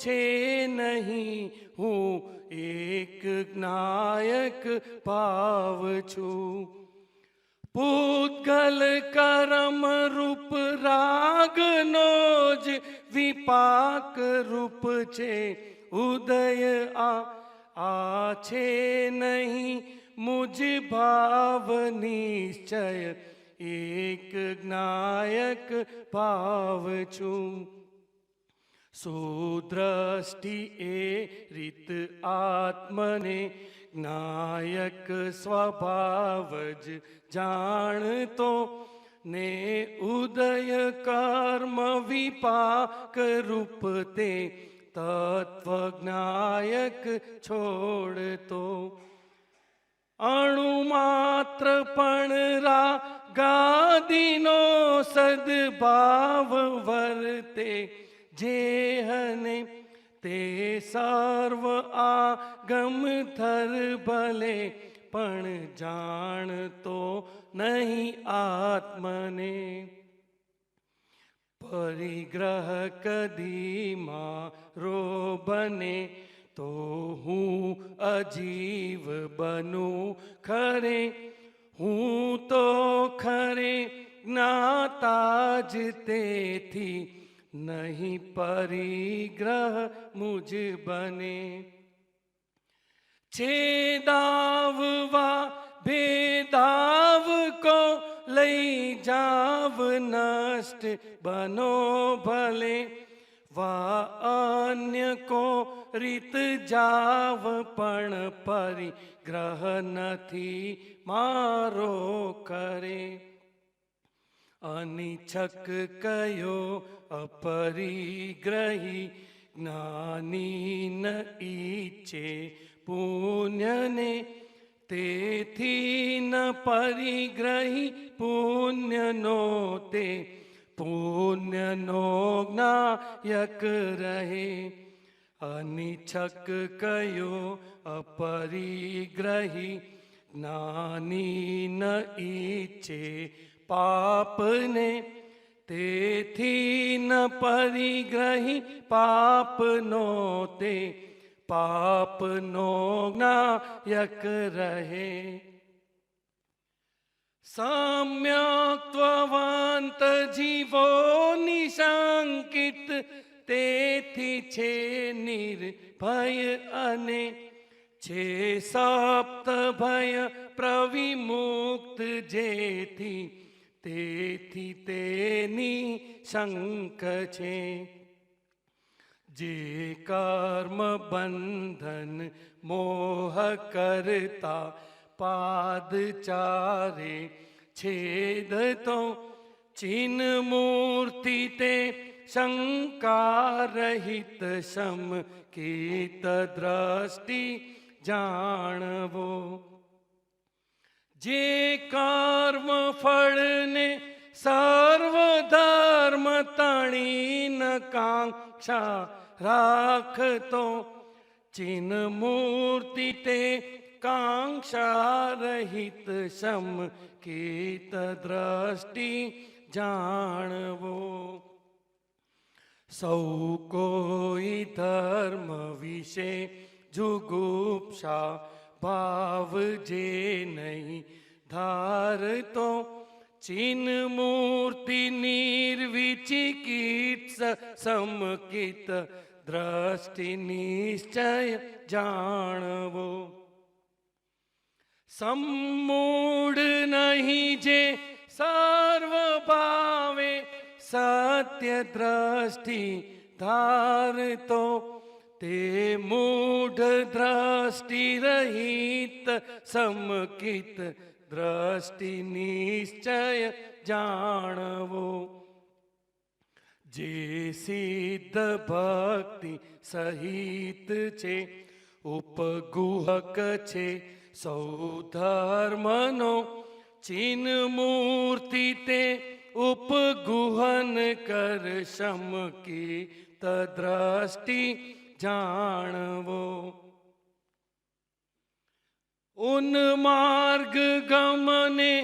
છે નહીં, હું એક જ્ઞાયક ભાવ છું. પૂતગલ કરમ રૂપ રાગનો જ વિપાક રૂપ છે, ઉદય આ છે નહીં, મુજ ભાવ નિશ્ચય એક જ્ઞાયક ભાવ છું. સુદ્રષ્ટિ એ રીત આત્મને જ્ઞાયક સ્વભાવ જ જાણતો, ને ઉદય કર્મ વિપાક રૂપ તે તત્વ જ્ઞાયક છોડતો. અણુ માત્ર પણ ગાદીનો સદભાવ વર્તે, જેહને તે સર્વ આગમ થર ભલે, પણ જાણતો નહીં આત્મને. પરિગ્રહ કદી મારો બને, તો હું અજીવ બનું ખરે, હું તો ખરે જ્ઞાતા જ તેથી, નહીં પરિગ્રહ મુજ બને. છેદાવવા ભેદાવ કો લઈ જાવ નષ્ટ બનો ભલે, વા અન્ય કો રીત જાવ પણ પરિગ્રહ નથી મારો કરે. અનિચ્છક કયો અપરિગ્રહી, જ્ઞાની ન ઈચ્છે પુણ્યને, તેથી ન પરિગ્રહી પુણ્યનો, તે પુણ્યનો જ્ઞાયક રહે. અનિચ્છક કયો અપરિગ્રહી, જ્ઞાની ન ઈચ્છે પાપને, તેથી ન પરિગ્રહી પાપનો, તે પાપનો જ્ઞાયક રહે. સમ્યક્ત્વવંત જીવો નિશંકિત, તેથી છે નિર્ભય અને, છે સપ્ત ભય પ્રવિમુક્ત જેથી, તેથી તેની શંક છે. જે કર્મ બંધન મોહ કરતા પાદચારે છેદતો, ચિન્હ મૂર્તિ તે શંકારહિત સમકિત દ્રષ્ટિ જાણવો. જે કર્મ ફળને સર્વ ધર્મ તણીન કાંક્ષા રાખતો, ચિન્હ મૂર્તિ તે કાંક્ષા રહિત સમકિત દ્રષ્ટિ જાણવો. સૌ કોઈ ધર્મ વિશે જુગુપ્સા ભાવ જે નહીં ધારતો, ચિન્હ મૂર્તિ નિર્વિચિકિત્સ સમકિત દ્રષ્ટિ નિશ્ચય જાણવો. સમ્મૂઢ નહીં જે સર્વ ભાવે સત્ય દ્રષ્ટિ ધારતો, તે મૂઢ દ્રષ્ટિ રહિત સમકિત દ્રષ્ટિ નિશ્ચય જાણવો. જે સિદ્ધ ભક્તિ સહિત છે, ઉપગુહક છે સૌ ધર્મનો, ચિન્હ મૂર્તિ તે ઉપગુહન કર શમકિત દ્રષ્ટિ જાણવો. ઉન્માર્ગ ગમને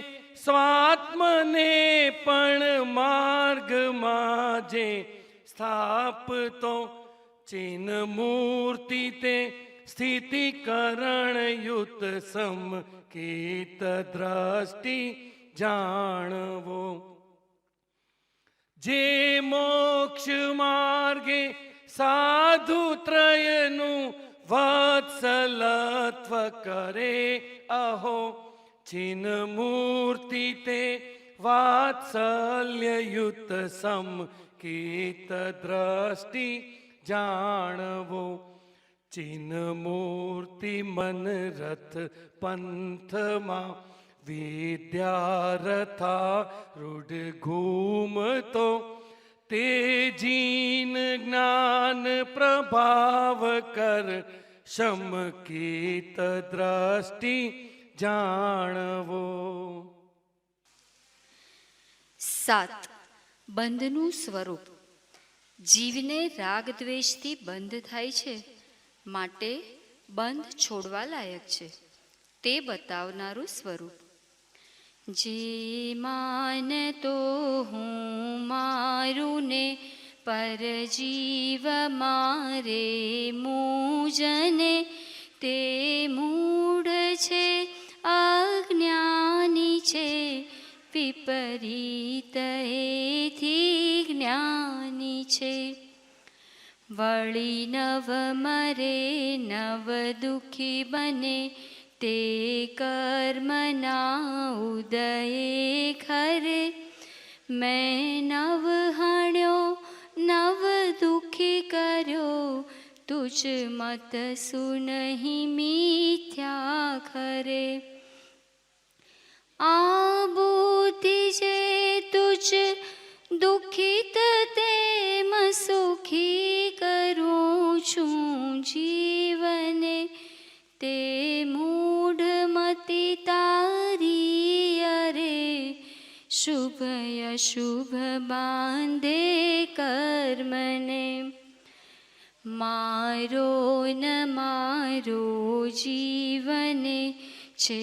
સ્વાત્મને પણ માર્ગમાં જે સ્થાપતો, ચિન્હ મૂર્તિ તે સ્થિતિકરણ યુત સમકિત દ્રષ્ટિ જાણવો. જે મોક્ષ માર્ગે સાધુ ત્રયનું વત્સલત્વ કરે અહો, ચિન્હ મૂર્તિ તે વાત્સલ્યયુત સમકિત દ્રષ્ટિ જાણવો. ચિન્હ મૂર્તિ મન રથ પંથમાં વિદ્યારથા રૂઢ ઘૂમતો, તે જીન જ્ઞાન પ્રભાવ કર શમકિત દ્રષ્ટિ જાણવો. 7. બંધનું સ્વરૂપ. જીવને રાગ દ્વેષથી બંધ થાય છે, માટે બંધ છોડવા લાયક છે તે બતાવનારું સ્વરૂપ. જે માનતો હું મારું ને પરજીવ મારે મૂજને, તે મૂઢ છે અજ્ઞાની છે, વિપરીત એથી જ્ઞાની છે. વળી નવ મરે નવ દુઃખી બને, તે કર્મના ઉદયે ખરે. મેં નવ હણ્યો નવ દુઃખી કર્યો, તુજ મત સુનહી મિથ્યા ખરે. આ બુદ્ધિ જે તુજ દુઃખિત તેમ સુખી કરું છું જીવને, તે મૂઢ મતિ તારી અરે, શુભ અશુભ બાંધે કર્મને. મારો ન મારો જીવને છે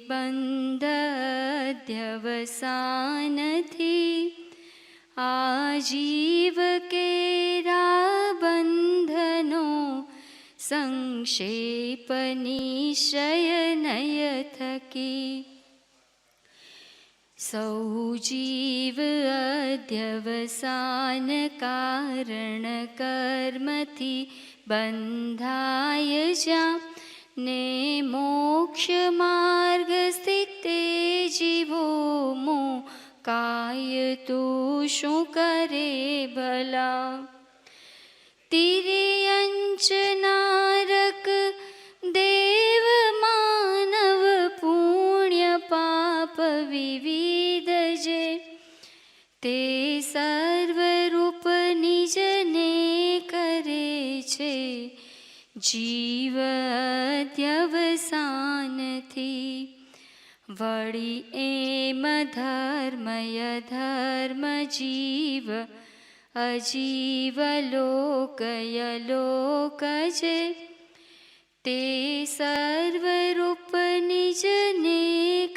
બંધ અધ્યવસાનથી, આ જીવ કેરા બંધનો સંક્ષેપ નિશ્ચય નય થકી. સૌ જીવ અધ્યવસાન કારણ કર્મથી બંધાય જ્યાં, ને મોક્ષ માર્ગ સ્થિતે જીવો કાય તું શું કરે ભલા. તિર્યંચ નારક દેવ માનવ પુણ્ય પાપ વિવિધ જે, તે સર્વરૂપ નિજને કરે છે જીવ અધ્યવસાનથી. વળી એમ ધર્મય ધર્મ જીવ અજીવ લોકય લોક જે, તે સર્વરૂપ નિજને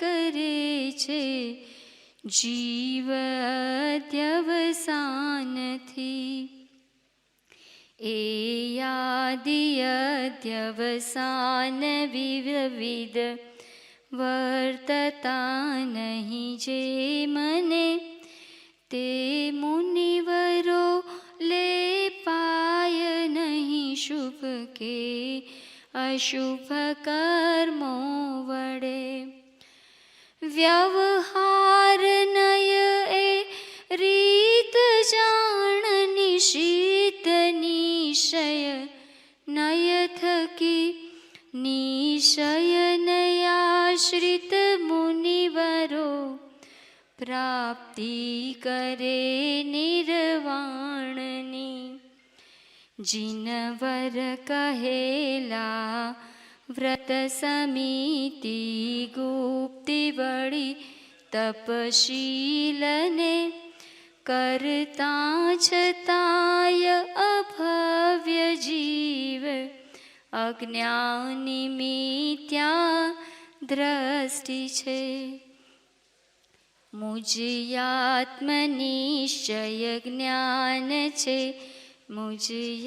કરે છે જીવ અધ્યવસાનથી. એ યાદિ અધ્યવસાન વિવિધ વર્તતા નહીં જે મને, તે મુનિવરો લે પાય નહીં શુભ કે અશુભ કર્મો વડે. વ્યવહાર નય એ રીત જાણ નિશિત નિશય નય થકી, નિશય નયાશ્રિત મુનિવરો પ્રાપ્તિ કરે નિર્વાણ જીનવર કહેલા વ્રત સમિતિ ગુપ્તિ વળી તપશીલને કરતા છતાય અભવ્ય જીવ અજ્ઞાની મિથ્યા દ્રષ્ટિ છે. મુજ આત્મનિશ્ચય જ્ઞાન છે, મુજ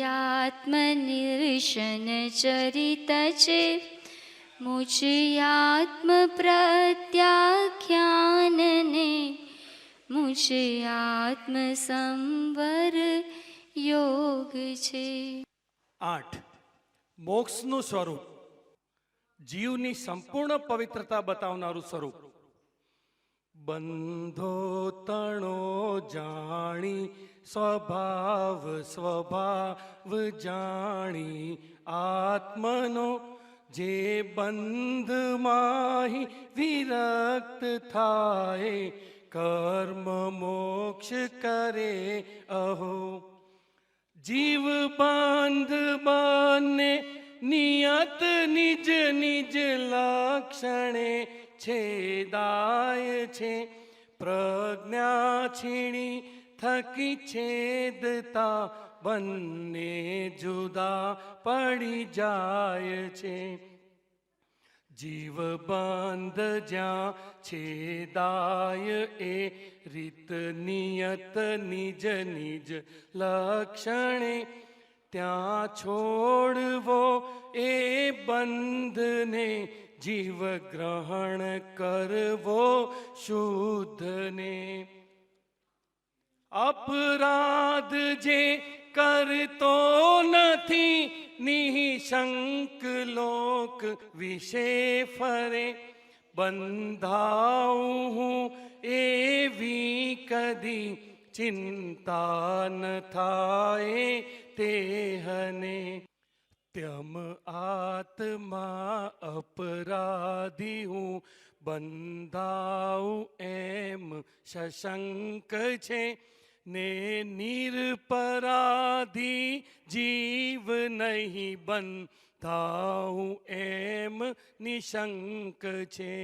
આત્મનિર્શન ચરિત છે, મુજ આત્મ પ્રત્યાખ્યાનને મુજ આત્મ સંવર યોગ છે. 8. મોક્ષનું સ્વરૂપ, જીવની સંપૂર્ણ પવિત્રતા બતાવનારું સ્વરૂપ. બંધો તણો જાણી સ્વભાવ સ્વભાવ જાણી આત્મનો જે બંધ માહી વિરક્ત થાય કર્મ મોક્ષ કરે અહો. જીવ બંધ બને નિયત નિજ નિજ લક્ષણે છેદાય છે, પ્રજ્ઞા છીણી થકી છેદતા બંને જુદા પડી જાય છે. જીવ બંધ જ્યાં છેદાય એ રીત નિયત નિજ નિજ લક્ષણે ત્યાં છોડવો એ બંધને જીવ ગ્રહણ કરવો શુદ્ધને. અપરાધ જે કરતો નથી નિઃશંક લોક વિશે ફરે, બંધાઉં હું એવી કદી ચિંતા ન થાય તેહને. ત્યમ આત્મા અપરાધી હું બંધાઉં એમ શશંક છે, ને નિરપરાધી જીવ નહીં બંધાઉં એમ નિશંક છે.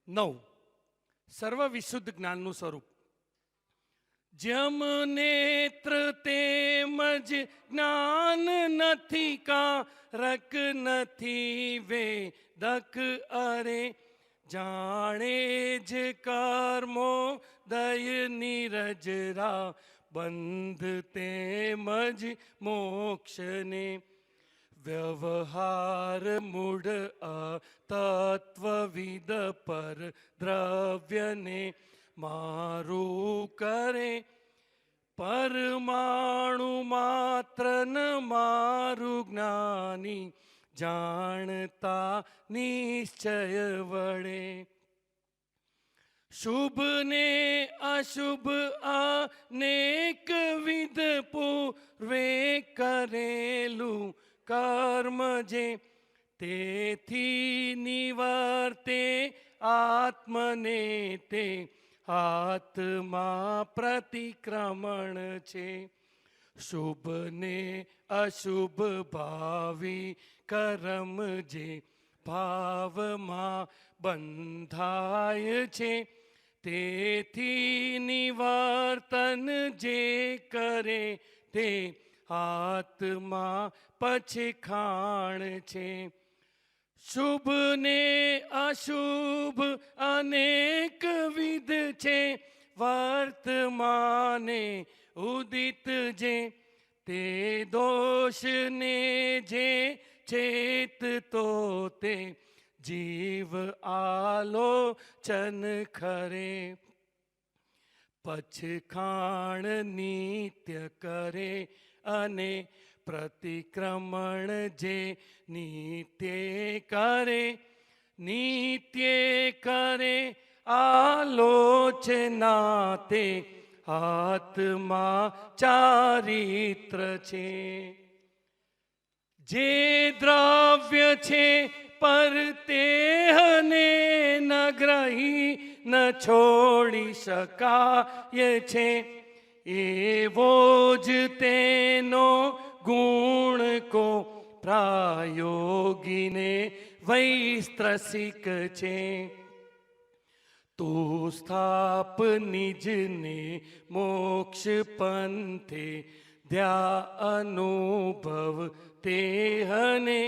9. સર્વ વિશુદ્ધ જ્ઞાનનું સ્વરૂપ. જમ નેત્ર તેમજ જ્ઞાન નથી કારક નથી વેદક અરે, જાણે જ કર્મો દય નિરજરા બંધ તેમજ મોક્ષને. વ્યવહાર મૂઢ તત્વવિદ પર દ્રવ્યને મારું કરે, પરમાણુ માત્ર ન મારું જ્ઞાની જાણતા નિશ્ચય વડે. શુભ ને અશુભ અનેક વિધ પૂર્વે કરેલું કર્મ જે, તેથી નિવર્તે આત્મને તે આત્મા પ્રતિક્રમણ છે. શુભ ને અશુભ ભાવી કર્મ જે ભાવમાં બંધાય છે, તેથી નિવર્તન જે કરે તે આત્મા પછી ખાણ છે. શુભ ને અશુભ અનેક વિધ છે, વર્તમાને ઉદિત જે, તે દોષને જે ચેતતો તે જીવ આલોચન ખરે. પછખાણ નિત્ય કરે અને પ્રતિક્રમણ જે નિત્ય કરે, નિત્ય કરે આલોચના તે આત્મા ચારિત્ર છે. જે દ્રવ્ય છે પર તેહને ન ગ્રહી ન છોડી શકાય છે, એવો જ તેનો ગુણ કો પ્રાયોગીને વૈસ્ત્રસિક છે. તો સ્થાપ નિજને મોક્ષ પંથે ધ્યા અનુભવ તેહને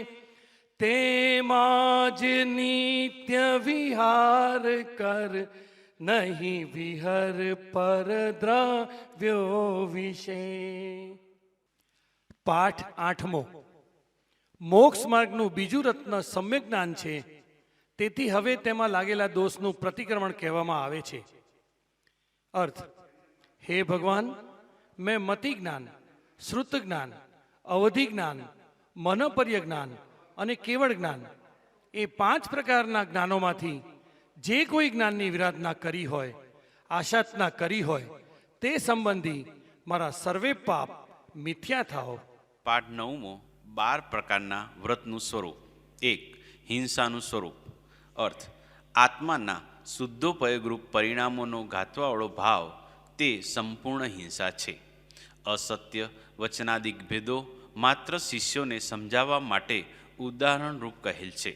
તેમાં જ નિત્ય વિહાર કર નહીં વિહર પર દ્રવ્યો વિશે. પાઠ 8મો. મોક્ષ માર્ગનું બીજું રત્ન સમ્યક જ્ઞાન છે. તેથી હવે તેમાં લાગેલા દોષનું પ્રતિક્રમણ કહેવામાં આવે છે. અર્થ: હે ભગવાન, મેં મતિ જ્ઞાન, શ્રુત જ્ઞાન, અવધિ જ્ઞાન, મનપર્ય જ્ઞાન અને કેવળ જ્ઞાન એ 5 પ્રકારના જ્ઞાનોમાંથી જે કોઈ જ્ઞાનની વિરાધના કરી હોય, આશાતના કરી હોય, તે સંબંધી મારા સર્વે પાપ મિથ્યા થાઓ. પાઠ 9મો. 12 પ્રકારના વ્રતનું સ્વરૂપ. 1. હિંસાનું સ્વરૂપ. અર્થ: આત્માના શુદ્ધોપયોગરૂપ પરિણામોનો ગાંઠવાવાળો ભાવ તે સંપૂર્ણ હિંસા છે. અસત્ય વચનાદિક ભેદો માત્ર શિષ્યોને સમજાવવા માટે ઉદાહરણરૂપ કહેલ છે.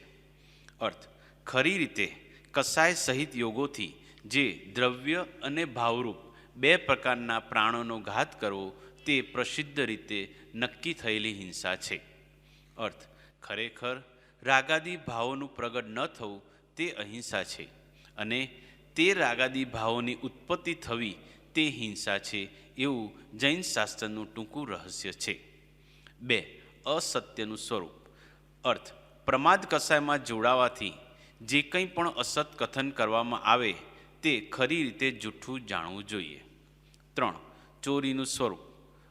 અર્થ: ખરી રીતે કસાય સહિત યોગોથી જે દ્રવ્ય અને ભાવરૂપ 2 પ્રકારના પ્રાણોનો ઘાત કરવો તે પ્રસિદ્ધ રીતે નક્કી થયેલી હિંસા છે. અર્થ: ખરેખર રાગાદી ભાવોનું પ્રગટ ન થવું તે અહિંસા છે અને તે રાગાદી ભાવોની ઉત્પત્તિ થવી તે હિંસા છે એવું જૈન શાસ્ત્રનું ટૂંકું રહસ્ય છે. 2. અસત્યનું સ્વરૂપ. અર્થ: પ્રમાદ કસાયમાં જોડાવાથી જે કંઈ પણ અસત કથન કરવામાં આવે તે ખરી રીતે જૂઠું જાણવું જોઈએ. 3. ચોરીનું સ્વરૂપ.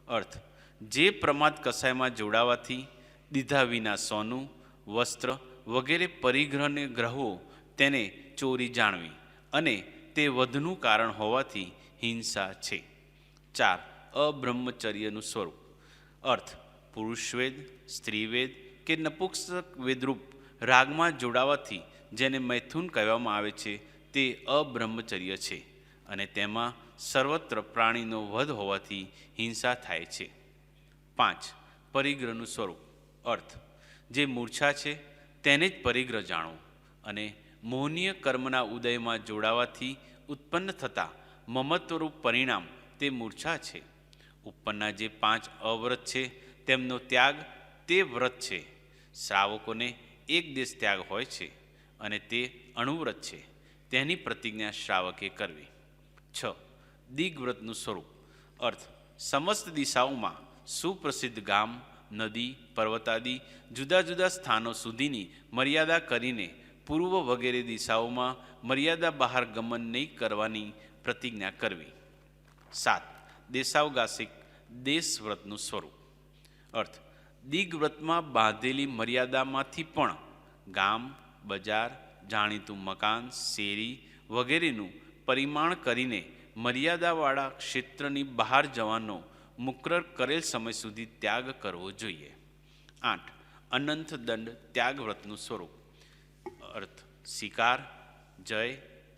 અર્થ: જે પ્રમાદ કસાયમાં જોડાવાથી દીધા વિના સોનું, વસ્ત્ર વગેરે પરિગ્રહને ગ્રહવો તેને ચોરી જાણવી અને તે વધનું કારણ હોવાથી હિંસા છે. 4. અબ્રહ્મચર્યનું સ્વરૂપ. અર્થ: પુરુષવેદ, સ્ત્રીવેદ કે નપુંસક વેદરૂપ રાગમાં જોડાવાથી જેને મૈથુન કહેવામાં આવે છે તે અબ્રહ્મચર્ય છે અને તેમાં સર્વત્ર પ્રાણીનો વધ હોવાથી હિંસા થાય છે. 5. પરિગ્રહનું સ્વરૂપ. અર્થ: જે મૂર્છા છે તેને જ પરિગ્રહ જાણવું અને મોહનીય કર્મના ઉદયમાં જોડાવાથી ઉત્પન્ન થતા મમત્વરૂપ પરિણામ તે મૂર્છા છે. ઉપરના જે 5 અવ્રત છે તેમનો ત્યાગ તે વ્રત છે. શ્રાવકોને એક દેશ ત્યાગ હોય છે અને તે અણુવ્રત છે. તેની પ્રતિજ્ઞા શ્રાવકે કરવી. 6. દિગ્વ્રતનું સ્વરૂપ. અર્થ: સમસ્ત દિશાઓમાં સુપ્રસિદ્ધ ગામ, નદી, પર્વતાદી જુદા જુદા સ્થાનો સુધીની મર્યાદા કરીને પૂર્વ વગેરે દિશાઓમાં મર્યાદા બહાર ગમન નહીં કરવાની પ્રતિજ્ઞા કરવી. 7. દેશાવગાસિક દેશવ્રતનું સ્વરૂપ. અર્થ: દિગ્વ્રતમાં બાંધેલી મર્યાદામાંથી પણ ગામ, બજાર, જાણીતું મકાન, શેરી વગેરેનું પરિમાણ કરીને મર્યાદાવાળા ક્ષેત્રની બહાર જવાનો મુકરર કરેલ સમય સુધી ત્યાગ કરવો જોઈએ. 8. અનંત દંડ ત્યાગવ્રતનું સ્વરૂપ. અર્થ: શિકાર, જય,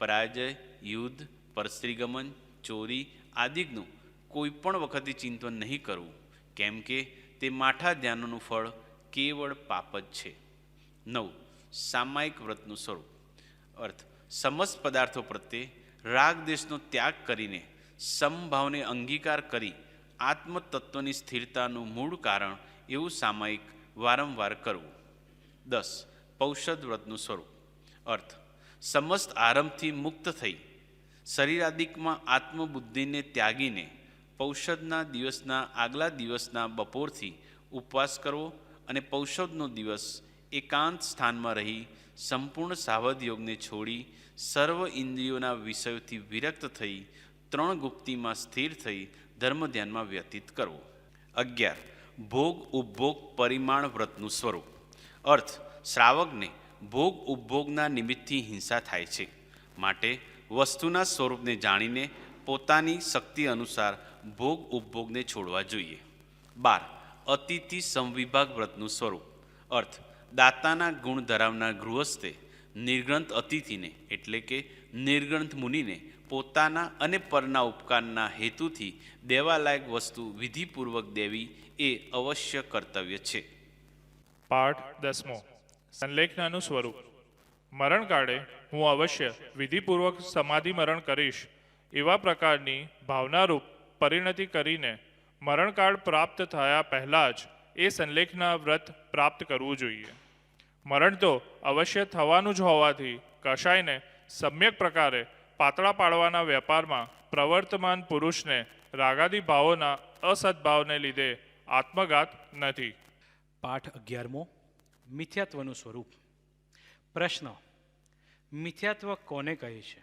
પરાજય, યુદ્ધ, પરસ્ત્રીગમન, ચોરી આદિનું કોઈ પણ વખતે ચિંતન નહીં કરવું, કેમ કે તે માઠા ધ્યાનનું ફળ કેવળ પાપ જ છે. 9. સામાયિક વ્રતનું સ્વરૂપ. અર્થ: સમસ્ત પદાર્થો પ્રત્યે રાગ દેશનો ત્યાગ કરીને સમભાવને અંગીકાર કરી આત્મતત્વની સ્થિરતાનું મૂળ કારણ એવું સામાયિક વારંવાર કરવું. 10. પૌષદ વ્રતનું સ્વરૂપ. અર્થ: સમસ્ત આરંભથી મુક્ત થઈ શરીરાદિકમાં આત્મબુદ્ધિને ત્યાગીને પૌષદના દિવસના આગલા દિવસના બપોરથી ઉપવાસ કરવો અને પૌષદનો દિવસ એકાંત સ્થાનમાં રહી સંપૂર્ણ સાવધ યોગને છોડી સર્વ ઇન્દ્રિયોના વિષયોથી વિરક્ત થઈ 3 ગુપ્તિમાં સ્થિર થઈ ધર્મ ધ્યાનમાં વ્યતીત કરવો. 11. ભોગ ઉપભોગ પરિમાણ વ્રતનું સ્વરૂપ. અર્થ: શ્રાવકને ભોગ ઉપભોગના નિમિત્તથી હિંસા થાય છે, માટે વસ્તુના સ્વરૂપને જાણીને પોતાની શક્તિ અનુસાર ભોગ ઉપભોગને છોડવા જોઈએ. 12. અતિથિ સંવિભાગ વ્રતનું સ્વરૂપ. અર્થ: દાતાના ગુણ ધરાવનાર ગૃહસ્થે નિર્ગ્રંથ અતિથિને એટલે કે નિર્ગ્રંથ મુનિને પોતાના અને પરના ઉપકારના હેતુથી દેવાલાયક વસ્તુ વિધિપૂર્વક દેવી એ અવશ્ય કર્તવ્ય છે. પાઠ 10. સંલેખનાનું સ્વરૂપ. મરણકાળે હું અવશ્ય વિધિપૂર્વક સમાધિ મરણ કરીશ એવા પ્રકારની ભાવનારૂપ પરિણતિ કરીને મરણકાળ પ્રાપ્ત થયા પહેલાં જ એ સંલેખના વ્રત પ્રાપ્ત કરવું જોઈએ. મરણ તો અવશ્ય થવાનું જ હોવાથી કશાયને સમ્યક પ્રકારે પાતળા પાડવાના વેપારમાં પ્રવર્તમાન પુરુષને રાગાદી ભાવોના અસદભાવને લીધે આત્મઘાત નથી. પાઠ 11. મિથ્યાત્વનું સ્વરૂપ. પ્રશ્ન: મિથ્યાત્વ કોને કહે છે?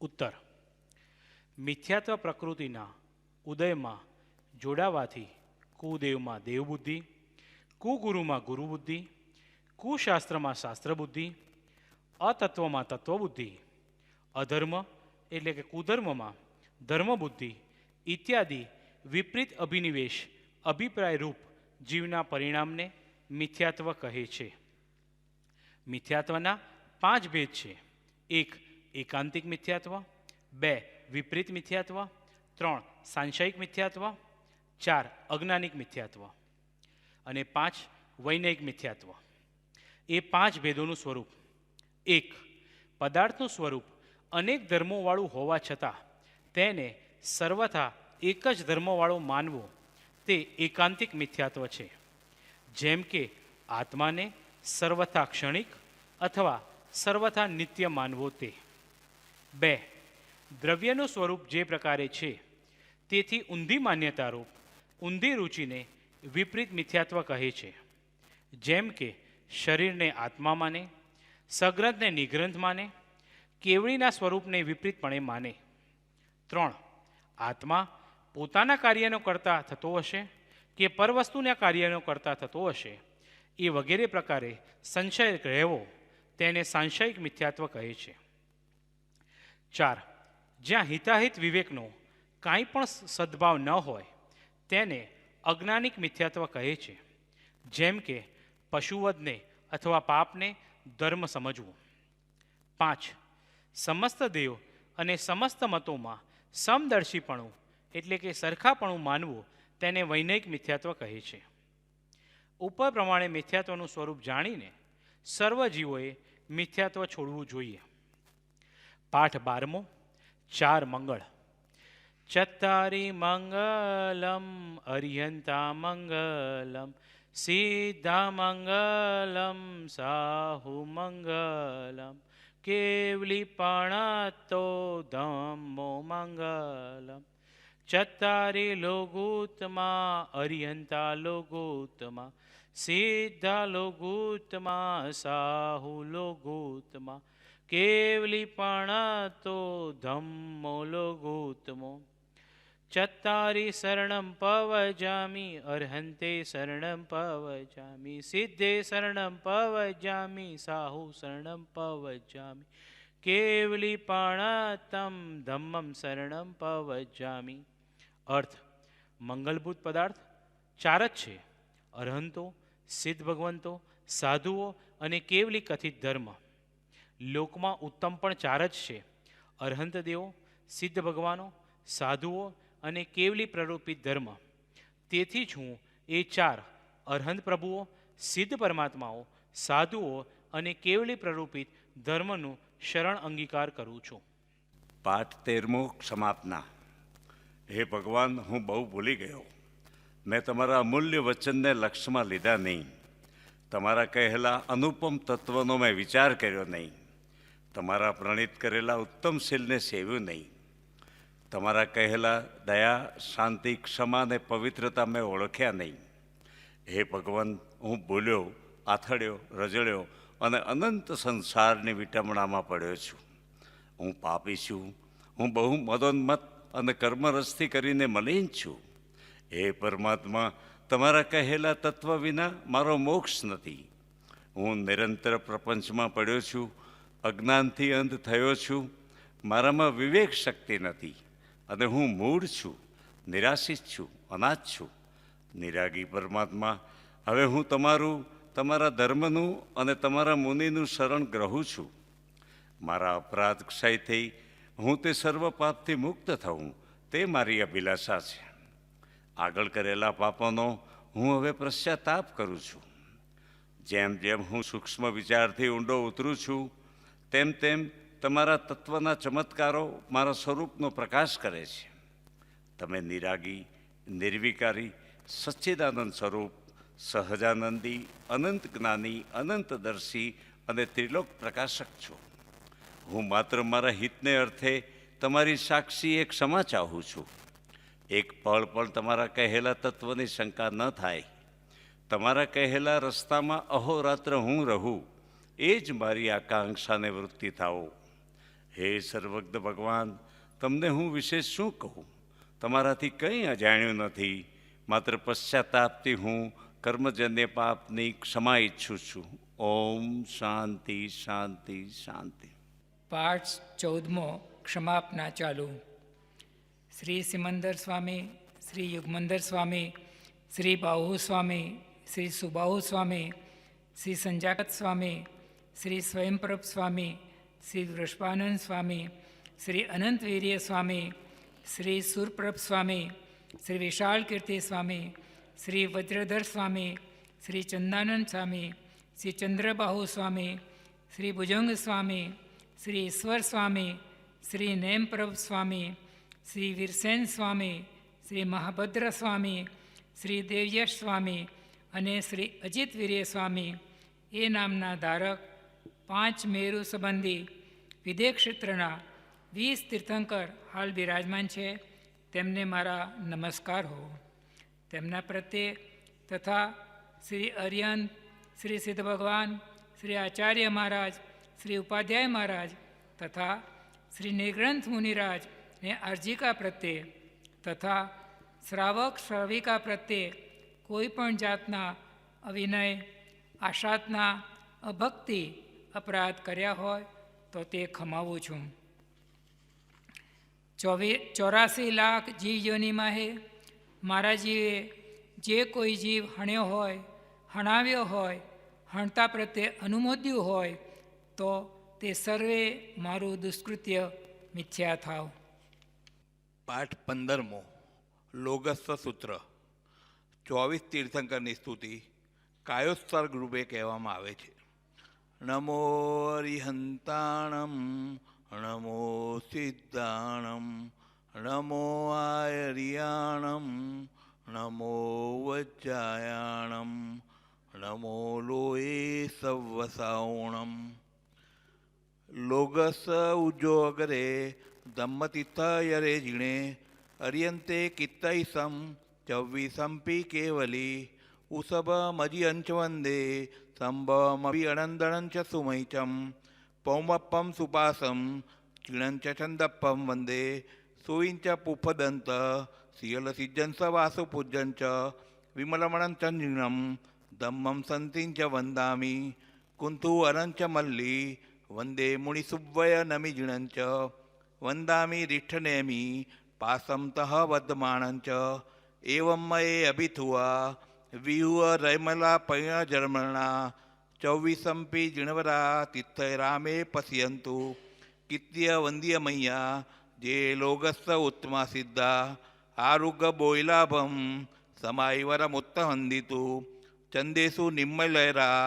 ઉત્તર: મિથ્યાત્વ પ્રકૃતિના ઉદયમાં જોડાવાથી કુદેવમાં દેવબુદ્ધિ, કુગુરુમાં ગુરુબુદ્ધિ, કુશાસ્ત્રમાં શાસ્ત્રબુદ્ધિ, અતત્વમાં તત્વબુદ્ધિ, અધર્મ એટલે કે કુધર્મમાં ધર્મબુદ્ધિ ઇત્યાદિ વિપરીત અભિનિવેશ અભિપ્રાય રૂપ જીવના પરિણામને મિથ્યાત્વ કહે છે. મિથ્યાત્વના 5 ભેદ છે. 1. એકાંતિક મિથ્યાત્વ. 2. વિપરીત મિથ્યાત્વ. 3. સાંશયિક મિથ્યાત્વ. 4. અજ્ઞાનિક મિથ્યાત્વ. અને 5. વૈનયિક મિથ્યાત્વ. એ 5 ભેદોનું સ્વરૂપ. 1. પદાર્થનું સ્વરૂપ અનેક ધર્મોવાળું હોવા છતાં તેને સર્વથા એક જ ધર્મવાળો માનવો તે એકાંતિક મિથ્યાત્વ છે. જેમ કે આત્માને સર્વથા ક્ષણિક અથવા સર્વથા નિત્ય માનવો તે. 2. દ્રવ્યનું સ્વરૂપ જે પ્રકારે છે તેથી ઊંધી માન્યતારૂપ ઊંધી રુચિને વિપરીત મિથ્યાત્વ કહે છે. જેમ કે શરીરને આત્મા માને, સગ્રંથને નિગ્રંથ માને, કેવળીના સ્વરૂપને વિપરીતપણે માને. 3. આત્મા પોતાના કાર્યનો કરતા થતો હશે કે પરવસ્તુના કાર્યનો કરતા થતો હશે એ વગેરે પ્રકારે સંશય રહેવો તેને સાંશયિક મિથ્યાત્વ કહે છે. 4. જ્યાં હિતાહિત વિવેકનો કાંઈ પણ સદ્ભાવ ન હોય તેને અજ્ઞાનિક મિથ્યાત્વ કહે છે. જેમ કે પશુવધને અથવા પાપને ધર્મ સમજવું. 5. સમસ્ત દેવ અને સમસ્ત મતોમાં સમદર્શીપણું એટલે કે સરખાપણું માનવું તેને વૈનયિક મિથ્યાત્વ કહે છે. ઉપર પ્રમાણે મિથ્યાત્વનું સ્વરૂપ જાણીને સર્વ જીવોએ મિથ્યાત્વ છોડવું જોઈએ. પાઠ 12. 4 મંગળ. ચત્તારી મંગલમ અરિયંતા મંગલમ સિદ્ધા મંગલમ સાહુ મંગલમ કેવલી પણતો ધમ્મો મંગલમ. ચત્તારી લોગુત્તમા અરિયંતા લોગુત્તમા સિદ્ધા લોગુત્તમા સાહુ લોગુત્તમા કેવલી પણતો ધમ્મો લોગુત્તમો. ચત્તારી શરણમ પવજામી અર્હંતે શરણમ પવજામી સિદ્ધે શરણમ પવજામી સાહુ શરણમ પવજામી કેવલી પણતમ ધમ્મમ શરણમ પવજામી. અર્થ: મંગલભૂત પદાર્થ 4 જ છે: અરહંતો, સિદ્ધ ભગવંતો, સાધુઓ અને કેવલી કથિત ધર્મ. લોકમાં ઉત્તમ પણ 4 જ છે: અરહંત દેવો, સિદ્ધ ભગવાનો, સાધુઓ અને કેવલી પ્રરૂપિત ધર્મ. તેથી જ હું એ 4 અરહંત પ્રભુઓ, સિદ્ધ પરમાત્માઓ, સાધુઓ અને કેવલી પ્રરૂપિત ધર્મનું શરણ અંગીકાર કરું છું. પાઠ 13. સમાપના. હે ભગવાન, હું બહુ ભૂલી ગયો. મેં તમારા અમૂલ્ય વચનને લક્ષ્યમાં લીધા નહીં. તમારા કહેલા અનુપમ તત્વનો મેં વિચાર કર્યો નહીં. તમારા પ્રણિત કરેલા ઉત્તમ શીલને સેવ્યું નહીં. તમારા કહેલા દયા, શાંતિ, ક્ષમા અને પવિત્રતા મેં ઓળખ્યા નહીં. હે ભગવાન, હું ભૂલ્યો, આથડ્યો, રજળ્યો અને અનંત સંસારની વિટમણામાં પડ્યો છું. હું પાપી છું. હું બહુ મદોન્મત્ત અને કર્મરસથી કરીને મલિન છું. હે પરમાત્મા, તમારા કહેલા તત્વ વિના મારો મોક્ષ નથી. હું નિરંતર પ્રપંચમાં પડ્યો છું. અજ્ઞાનથી અંધ થયો છું. મારામાં વિવેક શક્તિ નથી અને હું મૂળ છું, નિરાશિત છું, અનાથ છું. નિરાગી પરમાત્મા, હવે હું તમારા ધર્મનું અને તમારા મુનિનું શરણ ગ્રહું છું. મારા અપરાધ ક્ષય થઈ હું તે સર્વ પાપથી મુક્ત થઉં તે મારી અભિલાષા છે. આગળ કરેલા પાપોનો હું હવે પશ્ચાતાપ કરું છું. જેમ જેમ હું સૂક્ષ્મ વિચારથી ઊંડો ઉતરું છું તેમ તેમ તમારા તત્વના ચમત્કારો મારા સ્વરૂપનો પ્રકાશ કરે છે. તમે નિરાગી, નિર્વિકારી, સચ્ચિદાનંદ સ્વરૂપ, સહજાનંદી, અનંત જ્ઞાની, અનંતદર્શી અને ત્રિલોક પ્રકાશક છો. હું માત્ર મારા હિતને અર્થે તમારી સાક્ષી એક ક્ષમા ચાહું છું. એક પળ પણ તમારા કહેલા તત્વની શંકા ન થાય. તમારા કહેલા રસ્તામાં અહોરાત્ર હું રહું એ જ મારી આકાંક્ષાને વૃત્તિ થાઓ. હે સર્વજ્ઞ ભગવાન, તમને હું વિશેષ શું કહું? તમારાથી કંઈ અજાણ્યું નથી. માત્ર પશ્ચાતાપથી હું કર્મજન્ય પાપની ક્ષમા ઈચ્છું છું. ઓમ શાંતિ શાંતિ શાંતિ. પાઠ 14મો ક્ષમાપના ચાલુ. શ્રી સિમંદર સ્વામી, શ્રી યુગમંદર સ્વામી, શ્રી બાહુ સ્વામી, શ્રી સુબાહુ સ્વામી, શ્રી સંજાકત સ્વામી, શ્રી સ્વયંપ્રભ સ્વામી, શ્રી વૃષભાનંદ સ્વામી, શ્રી અનંતવીર્ય સ્વામી, શ્રી સુરપ્રભ સ્વામી, શ્રી વિશાળ કીર્તિ સ્વામી, શ્રી વજ્રધર સ્વામી, શ્રી ચંદાનંદ સ્વામી, શ્રી ચંદ્રબાહુ સ્વામી, શ્રી ભુજંગ સ્વામી, શ્રી ઈશ્વર સ્વામી, શ્રી નેમપ્રભ સ્વામી, શ્રી વીરસેન સ્વામી, શ્રી મહાભદ્ર સ્વામી, શ્રી દેવયશ સ્વામી અને શ્રી અજિતવીર્ય સ્વામી એ નામના ધારક 5 મેરુ સંબંધી વિદેહ ક્ષેત્રના 20 તીર્થંકર હાલ બિરાજમાન છે. તેમને મારા નમસ્કાર હો. તેમના પ્રત્યે તથા શ્રી અરિયન, શ્રી સિદ્ધ ભગવાન, શ્રી આચાર્ય મહારાજ, શ્રી ઉપાધ્યાય મહારાજ તથા શ્રી નિગ્રંથ મુનિરાજ ને આર્જિકા પ્રત્યે તથા શ્રાવક શ્રાવિકા પ્રત્યે કોઈ પણ જાતના અવિનય, આશાતના, અભક્તિ, અપરાધ કર્યા હોય તો તે ખમાવું છું. 84 લાખ જીવ યોનિમાં હે મારા જીવે જે કોઈ જીવ હણ્યો હોય, હણાવ્યો હોય, હણતા પ્રત્યે અનુમોદ્યું હોય તો તે સર્વે મારું દુષ્કૃત્ય મિથ્યા થાવ. પાઠ 15મો લોગસ્વ સૂત્ર. 24 તીર્થંકરની સ્તુતિ કાયોત્સર્ગ રૂપે કહેવામાં આવે છે. નમો અરિહંતાણમ, નમો સિદ્ધાણમ, નમો આયરિયાણમ, નમો વજ્જાયાણમ, નમો લોએ સવસાઉણમ. લોગસ ઉજો અગરે ધમ્મતિથયરે જીણે અરિયંતે કિત્તૈસમ ચવ્વીસંપી કેવલી ઉસભ મજિયંચ વંદે સંભમભિ અનંદણંચ સુમૈચમ પૌમપ્પમ સુપાસમ ચિણંચ છંદપ્પમ વંદે સુઈંચ પુફદંત શિયલસિજ્જંસ વાસુ પૂજ્યંચ વિમલમણંચ નિર્ણમ ધમ્મમ સંતિંચ વંદામિ કુંતુ અનંચ મલ્લી વંદે મુનિસુવ્વય નમિ જીણંચ વંદામિ રિઠ્ઠનેમિ પાસમ તઃ વદ્માણંચ એવમ મયે અભિથુઆ વિહુઅ રૈમલા પૈણ જર્મણા ચૌવીસંપી જીણવરા તિથ્ય રામે પશ્યંતુ કિત્ય વંદ્ય મૈયા જે લોગસ્સ ઉત્તમા સિદ્ધા આરુગ બોયલાભમ સમાયવરમુત્તહંદિતુ ચંદેસુ નિમ્મલયરા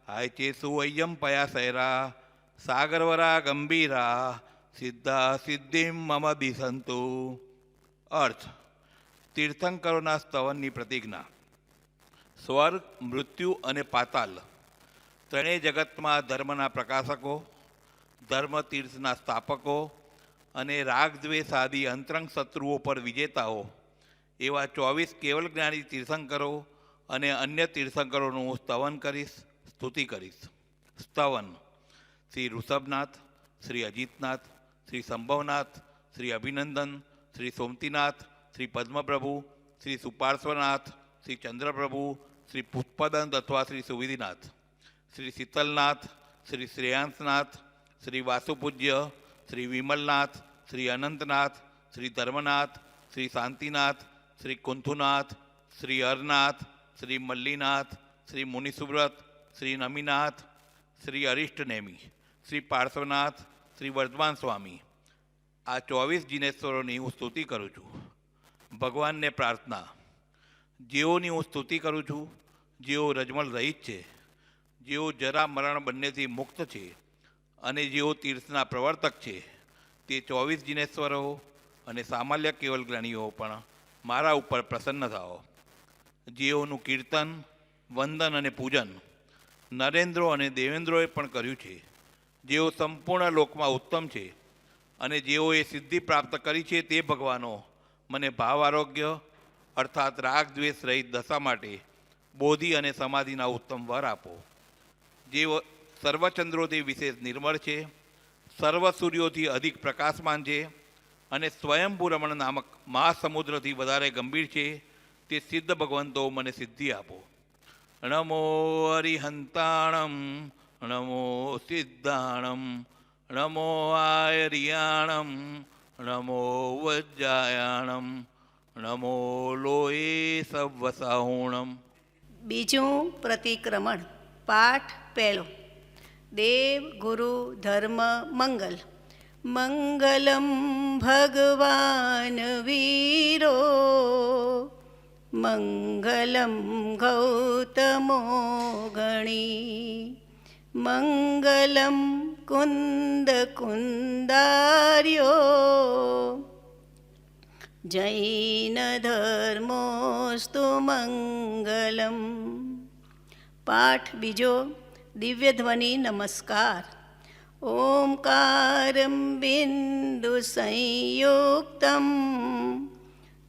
આયચેસુ અય્યમ પયાસૈરા સાગરવરા ગંભીરા સિદ્ધા સિદ્ધિમ મમ દિશંતુ. અર્થ: તીર્થંકરોના સ્તવનની પ્રતિજ્ઞા. સ્વર્ગ, મૃત્યુ અને પાતાલ ત્રણેય જગતમાં ધર્મના પ્રકાશકો, ધર્મ તીર્થના સ્થાપકો અને રાગદ્વેષ આદિ અંતરંગ શત્રુઓ પર વિજેતાઓ એવા 24 કેવલ જ્ઞાની તીર્થંકરો અને અન્ય તીર્થંકરોનું હું સ્તવન કરીશ, સ્તુતિ કરીશ. સ્તવન: શ્રી ઋષભનાથ, શ્રી અજીતનાથ, શ્રી સંભવનાથ, શ્રી અભિનંદન, શ્રી સોમતીનાથ, શ્રી પદ્મપ્રભુ, શ્રી સુપાર્શ્વનાથ, શ્રી ચંદ્રપ્રભુ, શ્રી પુષ્પદંત અથવા શ્રી સુવિધિનાથ, શ્રી શીતલનાથ, શ્રી શ્રેયાંસનાથ, શ્રી વાસુપૂજ્ય, શ્રી વિમલનાથ, શ્રી અનંતનાથ, શ્રી ધર્મનાથ, શ્રી શાંતિનાથ, શ્રી કુંથુનાથ, શ્રી હરનાથ, શ્રી મલ્લીનાથ, શ્રી મુનિસુવ્રત, શ્રી નમિનાથ, શ્રી અરિષ્ટનેમી, શ્રી પાર્શ્વનાથ, શ્રી વર્ધમાન સ્વામી, આ 24 જિનેશ્વરોની હું સ્તુતિ કરું છું. ભગવાનને પ્રાર્થના, જેઓની હું સ્તુતિ કરું છું, જેઓ રજમલ રહિત છે, જેઓ જરા મરણ બંનેથી મુક્ત છે અને જેઓ તીર્થના પ્રવર્તક છે, તે 24 જિનેશ્વરો અને સામાન્ય કેવલ જ્ઞાનીઓ પણ મારા ઉપર પ્રસન્ન થાઓ. જેઓનું કીર્તન, વંદન અને પૂજન નરેન્દ્રો અને દેવેન્દ્રોએ પણ કર્યું છે, જેઓ સંપૂર્ણ લોકમાં ઉત્તમ છે અને જેઓએ સિદ્ધિ પ્રાપ્ત કરી છે, તે ભગવાનો મને ભાવ આરોગ્ય અર્થાત રાગ દ્વેષ રહિત દશા માટે બોધિ અને સમાધિના ઉત્તમ વર આપો. જે સર્વચંદ્રોથી વિશેષ નિર્મળ છે, સર્વ સૂર્યોથી અધિક પ્રકાશમાન છે અને સ્વયંભૂ રમણ નામક મહાસમુદ્રથી વધારે ગંભીર છે, તે સિદ્ધ ભગવંતો મને સિદ્ધિ આપો. નમો હરિહંતાણમ, નમો સિદ્ધાણમ, નમો આયરિયાણમ, નમો વજ્જાયાણમ, નમો લોહે સવસાહુણમ. બીજું પ્રતિક્રમણ. પાઠ પહેલો. દેવ ગુરુ ધર્મ મંગલ. મંગલમ ભગવાન વીરો, મંગલમ ગૌતમો ગણી, મંગલમ કુંદ કુંદાર્યો, જૈન ધર્મોસ્તુ મંગલમ. પાઠ બીજો. દિવ્ય ધ્વનિ નમસ્કાર. ઓમકારમ બિંદુ સંયુક્તમ,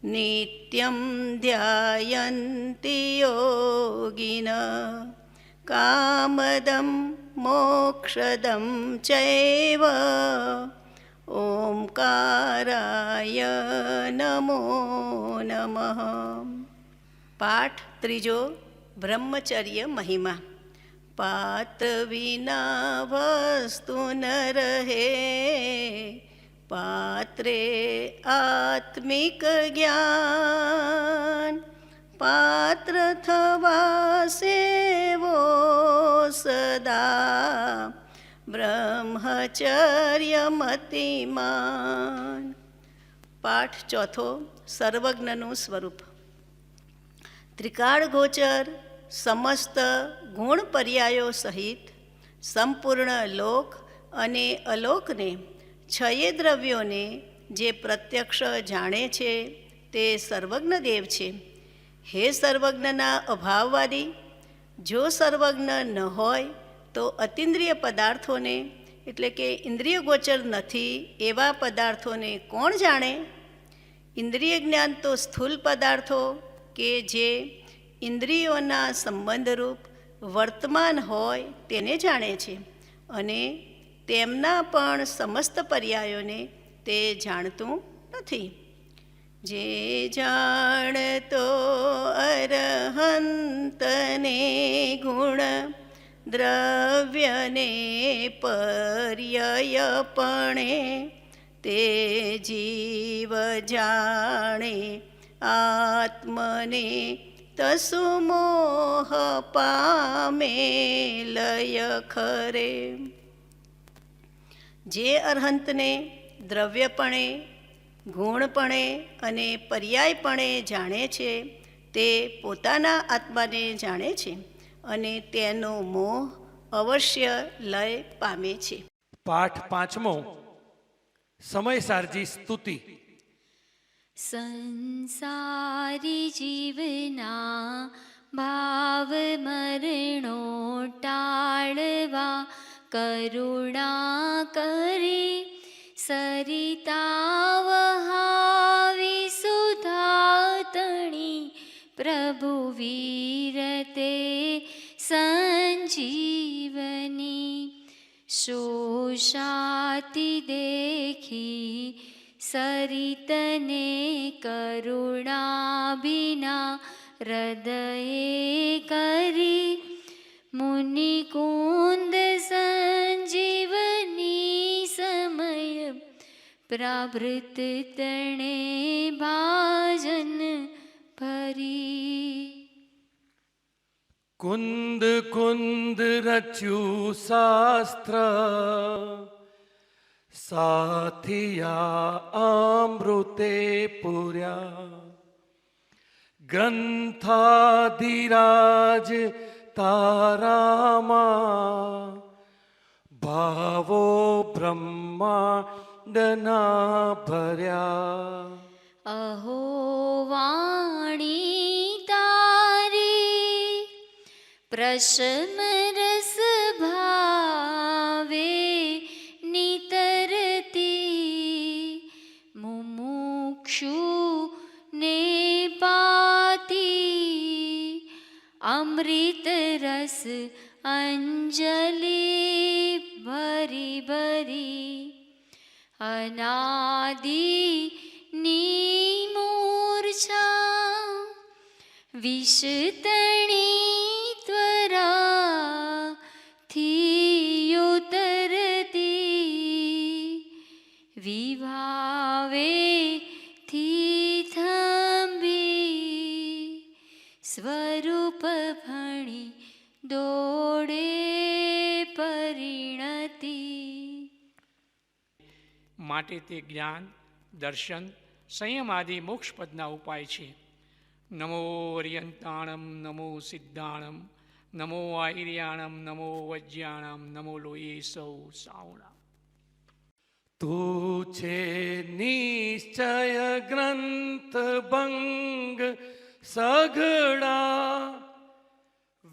નિત્યમ ધ્યાયન્તિ યોગિન, કામદમ મોક્ષદમ ચૈવ, ઓમકારાય નમો નમઃ. પાઠ ત્રીજો. બ્રહ્મચર્ય મહિમા. પાત્ર વિના વસ્તુ ન રહે, પાત્રે આત્મિક જ્ઞાન, પાત્ર થવા સેવો સદા, બ્રહ્મચર્ય મતિમાન. પાઠ ચોથો. સર્વજ્ઞનું સ્વરૂપ. ત્રિકાળ ગોચર સમસ્ત ગુણ પર્યાયો સહિત સંપૂર્ણ લોક અને અલોકને, છયે દ્રવ્યોને જે પ્રત્યક્ષ જાણે છે તે સર્વજ્ઞ દેવ છે. હે સર્વજ્ઞના અભાવવાદી, જો સર્વજ્ઞ ન હોય તો અતિન્દ્રિય પદાર્થોને એટલે કે ઇન્દ્રિય ગોચર નથી એવા પદાર્થોને કોણ જાણે? ઇન્દ્રિય જ્ઞાન તો સ્થૂલ પદાર્થો કે જે ઇન્દ્રિયોના સંબંધરૂપ વર્તમાન હોય તેને જાણે છે અને તેમના પણ સમસ્ત પર્યાયોને તે જાણતું નથી. જે જાણતો અરહંતને ગુણ દ્રવ્યને પર્યયપણે, તે જીવ જાણે આત્મને, તસુ મોહ પામે લય ખરે. જે અરહંતને દ્રવ્યપણે, ગુણપણે અને પર્યાયપણે જાણે છે તે પોતાના આત્માને જાણે છે અને તેનો મોહ અવશ્ય લય પામે છે. પાઠ પાંચમો. સમયસારજી સ્તુતિ. સંસારી જીવના ભાવ મરણો ટાળવા, કરુણા કરી સરિતા વહાવી, સુધાતણી પ્રભુ વીરતે સંજીવની. શોષાતી દેખી સરિતને, કરુણાભિના હૃદયે કરી, મુનિકુંદ સંજીવની સમય, પ્રાવૃત તણે ભાજન ફરી. કુંદ કુંદ રચ્યું શાસ્ત્ર, સાથિયા અમૃતે પૂર્યા ગ્રંથાધિરાજ તારામાં ભાવો બ્રહ્માંડના ભર્યા. અહો વાણી તારી પ્રશમ રસ ભાવે નિતરતી મુમુક્ષુ ને પાતી અમૃત રસ અંજલિ ભરી ભરી અનાદિ ની મૂર્છા વિષતણી ત્વરા થી ઉતરતી વિભાવે થી થંભી સ્વરૂપ ભણી દોડે પરિણતી. માટે તે જ્ઞાન, દર્શન, સંયમ આદિ મોક્ષપદના ઉપાય છે. નમો અર્યંતાણમ, નમો સિદ્ધાણમ, નમો આઈર્યાણમ, નમો વજ્યાણમ, નમો લોયે સૌ સાવણા. તું છે નિશ્ચય ગ્રંથ ભંગ સઘળા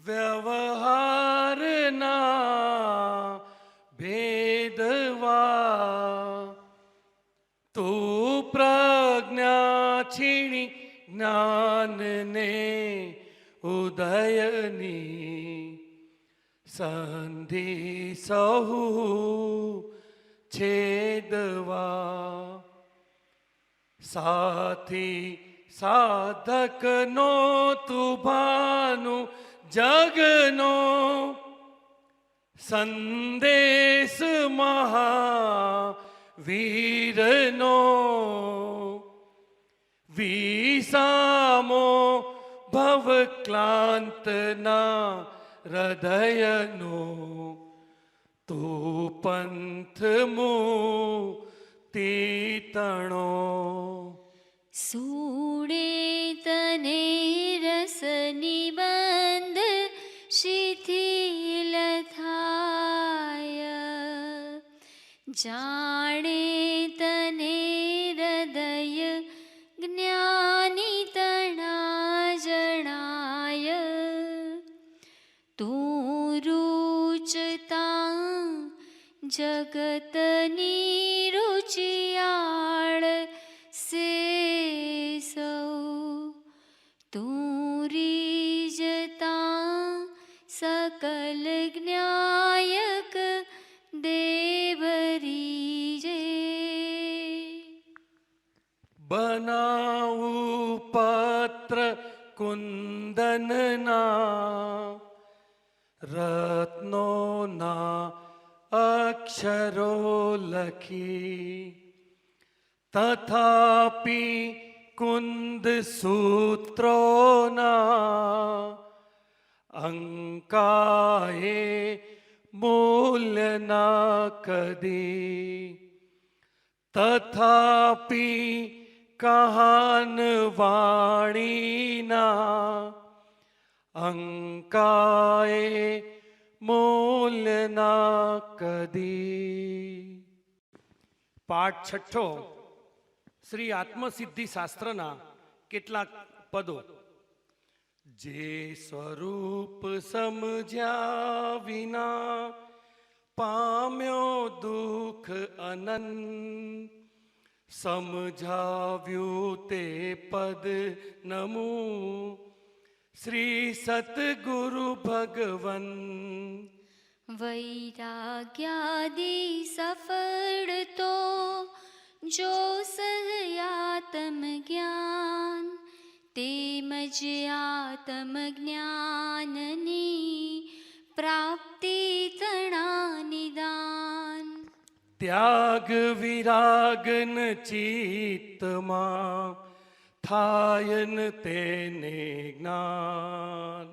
વ્યવહારના ભેદવા. તું પ્રજ્ઞા છીણી જ્ઞાનને ઉદયની સંધિ સહુ છેદવા. સાથી સાધકનો તું ભાનુ જગનો સંદેશ મહાવીરનો વિસામો ભવક્લાંતના હૃદયનો તું પંથ મુક્તિ તણો. સૂડે તને રસ નિબંધ શિથિલ થાય જાણે તને હૃદય જ્ઞાની તણા જણાય. તું રૂચતા જગતની રુચિયાળ સે સૌ તું રીજતા સકલ જ્ઞાયક દેવરીજે. બનાવું પત્ર કુંદનના રત્નોના અક્ષરો લખી તથાપી કુંદ સૂત્રોના અંકાએ મૂલ્યના કદી. તથાપી કહાન વાણીના અંકાએ મૂલ્યના કદી. પાઠ છઠ્ઠો શ્રી આત્મસિદ્ધિ શાસ્ત્રના કેટલાક પદો. જે સ્વરૂપ સમજ્યા વિના પામ્યો દુઃખ અનંત સમજાવ્યું તે પદ નમું શ્રી સતગુરુ ભગવન. વૈરાગ્યાદિ સફળ તો જો સહયાત્મ જ્ઞાન તેમજ આત્મ જ્ઞાનની પ્રાપ્તિ તણા નિદાન. ત્યાગ વિરાગન ચિત્તમાં થાયન તેને જ્ઞાન.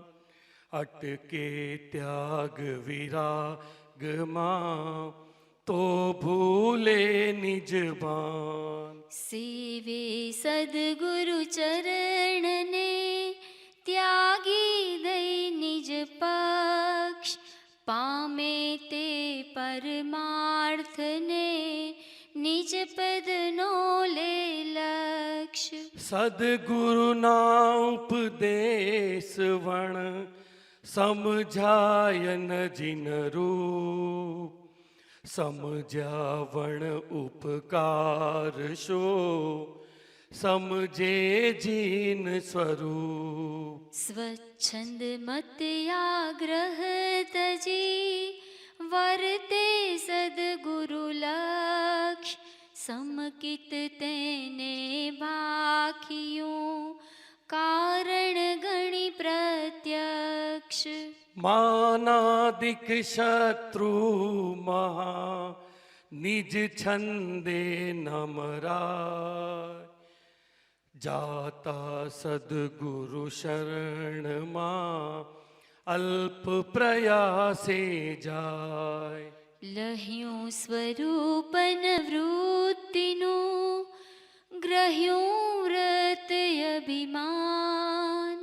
અટકે ત્યાગ વિરાગમાં તો ભૂલે નિજ ભાન સેવે સદગુરુ ચરણને ત્યાગી દઈ નિજ પક્ષ પામે તે પરમાર્થને નિજ પદનો લે લક્ષ્ય સદગુરુના ઉપદેશ વણ સમજાય ન જીન રૂપ સમજાવણ ઉપકાર શો સમજે જીન સ્વરૂપ સ્વચ્છંદ મત્યાગ્રહ તજી વર્તે સદગુરુ લક્ષ સમકિત તેને ભાખિયું કારણ ગણી પ્રત્યક્ષ માનાદિક શત્રુ મહા નિજ છંદે નમરાય જાતા સદગુરુ શરણમાં અલ્પ પ્રયાસે જાય લહ્યું સ્વરૂપન વૃત્તિનું ગ્રહ્યું વ્રત અભિમાન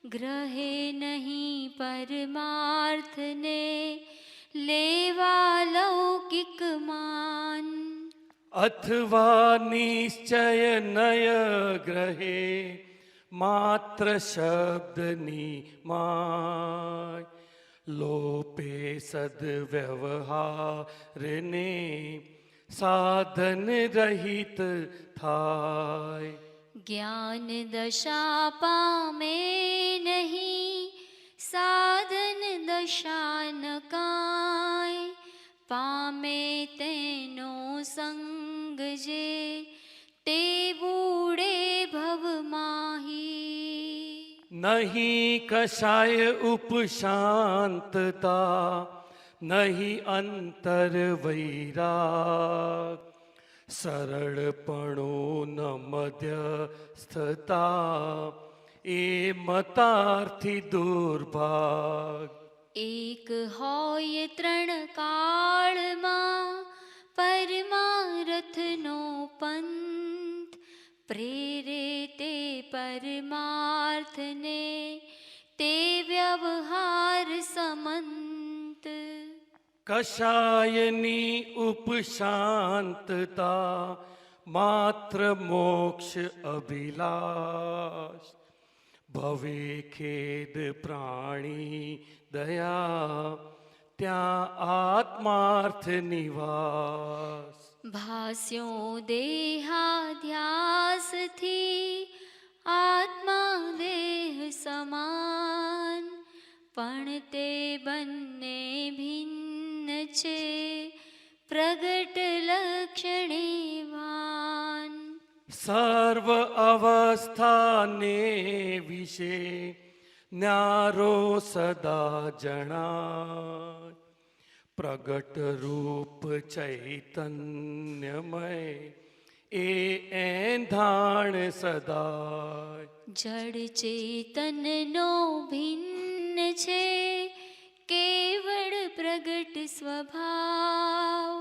ગ્રહે નહીં પરમાર્થને લેવા લૌકિક માન અથવા નિશ્ચય નય ગ્રહે માત્ર શબ્દની માય લોપે સદવ્યવહારને સાધન રહિત થાય જ્ઞાન દશા પામે નહીં સાધન દશા ન કાંઈ પામે તેનો સંગ જે તે બૂડે ભવમાહી નહીં કશાય ઉપશાંતતા નહીં અંતર વૈરાગ સરળપણું ન મધ્યસ્થતા એ મતાર્થી દુર્ભાગ એક હોય ત્રણ કાળમાં પરમારથનો પંથ પ્રેરે તે પરમાર્થને તે વ્યવહાર સમંત કશાયની ઉપશાંતતા માત્ર મોક્ષ અભિલાષ ભવે ખેદ પ્રાણી દયા ત્યાં આત્માર્થ નિવાસ ભાસ્યો દેહાધ્યાસથી આત્મા દેહ સમાન પણ તે બંને ભિન્ન છે પ્રગટ લક્ષણેવાન સર્વ અવસ્થાને વિશે ન્યારો સદા જણાય પ્રગટ રૂપ ચૈતન્યમય એ એંધાણ સદાય જડ ચેતનનો ભિન્ન છે કેવળ પ્રગટ સ્વભાવ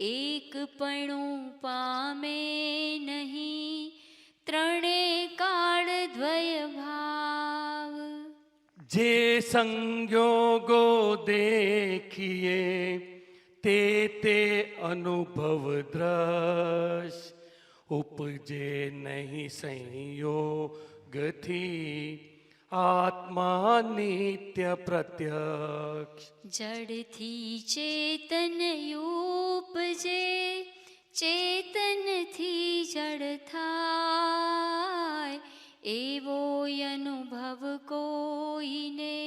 એકપણું પામે નહીં ત્રણે કાળ દ્વય ભાવ જે સંયોગો દેખીએ તે અનુભવ દ્રશ ઉપજે નહીં સંયોગથી આત્મા નિત્ય પ્રત્યક્ષ જડથી ચેતન ઉપજે ચેતનથી જડ થાય એવો અનુભવ કોઈને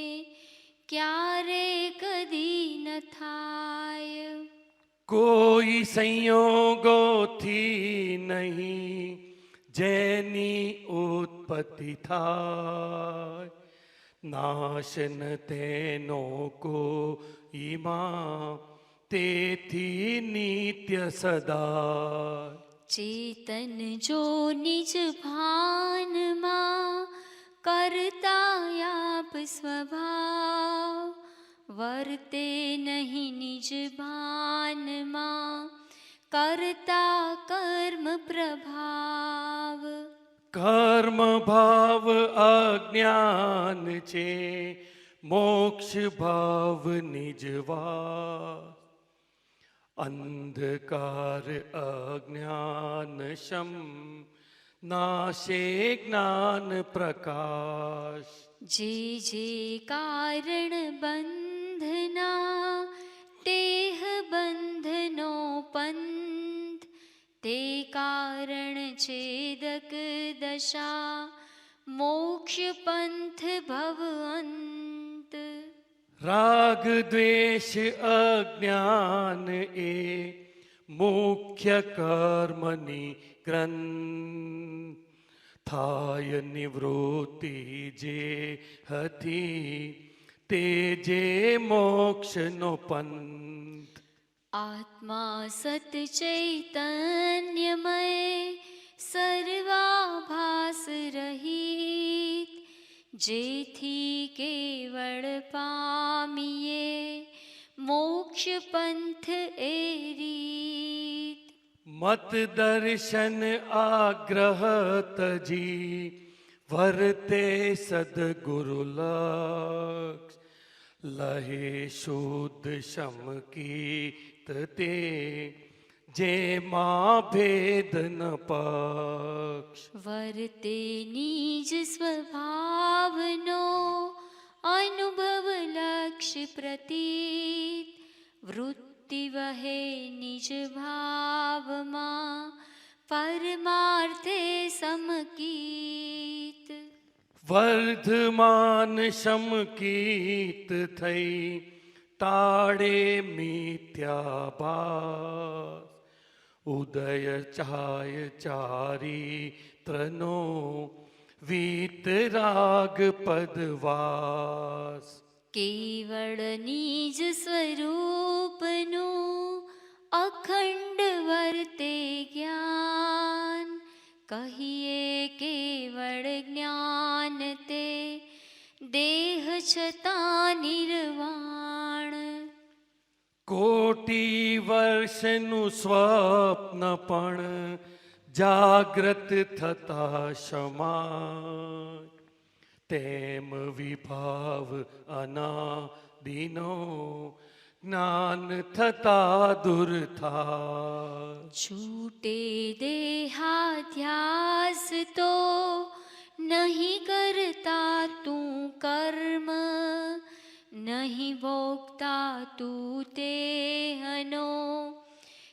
ક્યારે કદી ન થાય કોઈ સંયોગોથી નહીં જેની ઉત્પત્તિ થાય નાશન તેનો કોઈમાં તેથી નિત્ય સદા ચેતન જો નિજ ભાનમાં કરતા આપ સ્વભાવ વર્તે નહીં નિજ ભાનમાં કરતા કર્મ પ્રભાવ. કર્મ ભાવ અજ્ઞાન છે, મોક્ષ ભાવ નિજવા. અંધકાર અજ્ઞાન શમ, નાશે જ્ઞાન પ્રકાશ. જે જે કારણ બંધના, તેહ બંધનો પંથ. તે કારણ છેદક દશા, મોક્ષ પંથ ભવંત. રાગ દ્વેષ અજ્ઞાન એ મુખ્ય કર્મની ગ્રંથ. થાય નિવૃત્તિ જે હતી, તે જે મોક્ષનો પંથ. આત્મા સત ચૈતન્યમય, સર્વાભાસ રહિત. જેથી કેવળ પામીએ, મોક્ષ પંથ એ રીત. મત દર્શન આગ્રહ તજી, વર્તે સદગુરુ લક્ષ. લહે શુદ્ધ શમકીત તે, જેમાં ભેદ ન પક્ષ. વર્તે નિજ સ્વભાવનો, અનુભવ લક્ષ્ય પ્રતીત. વૃત્તિ વહે નિજ ભાવમાં, પરમાર્થે સમકીત. વર્ધમાન સમકીત થઈ, ટાળે મિથ્યાભાસ. ઉદય ચાય ચારિત્રનો, વીતરાગ પદવાસ. કેવળ નિજ સ્વરૂપનું, અખંડ વર્તે જ્ઞાન. કહીએ કેવળ જ્ઞાન તે, દેહ છતાં નિર્વાણ. કોટી વર્ષનું સ્વપ્ન પણ, જાગ્રત થતા ક્ષમા. તેમ વિભાવ અનાદિનો, જ્ઞાન થતા દૂર થાય. છૂટે દેહાધ્યાસ તો, નહીં કરતા તું કર્મ. નહીં ભોગતા તું તેહનો,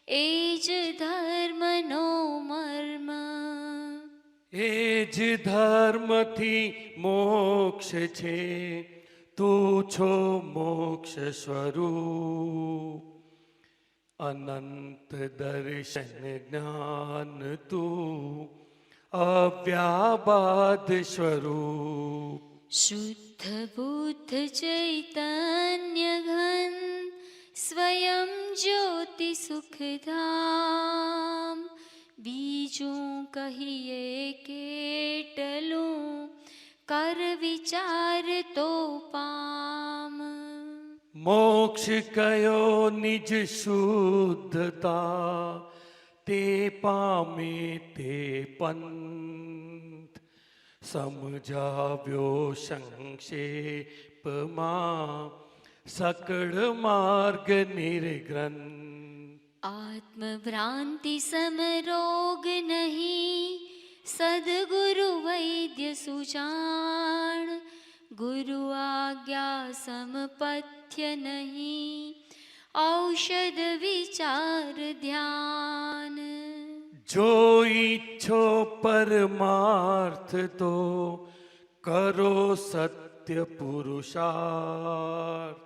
એ જ ધર્મનો મર્મ. એ જ ધર્મથી મોક્ષ છે, તું છો મોક્ષ સ્વરૂપ. અનંત દર્શન જ્ઞાન તું, અવ્યાબાદ સ્વરૂપ. શુદ્ધ બુદ્ધ ચૈતન્ય ઘન, સ્વયં જ્યોતિ સુખધામ. બીજું કહીએ કેટલું, કર વિચાર તો પામ. મોક્ષ કયો નિજ શુદ્ધતા, તે પામે તે પંથ. સમજાવ્યો સંક્ષેપમાં, સકળ માર્ગ નિર્ગ્રંથ. આત્મભ્રાંતિ સમરોગ નહીં, સદગુરુ વૈદ્ય સુજાણ. ગુરુ આજ્ઞા સમપથ્ય નહીં, ઔષધ વિચાર ધ્યાન. જો ઈચ્છો પરમાર્થ તો, કરો સત્ય પુરુષાર્થ.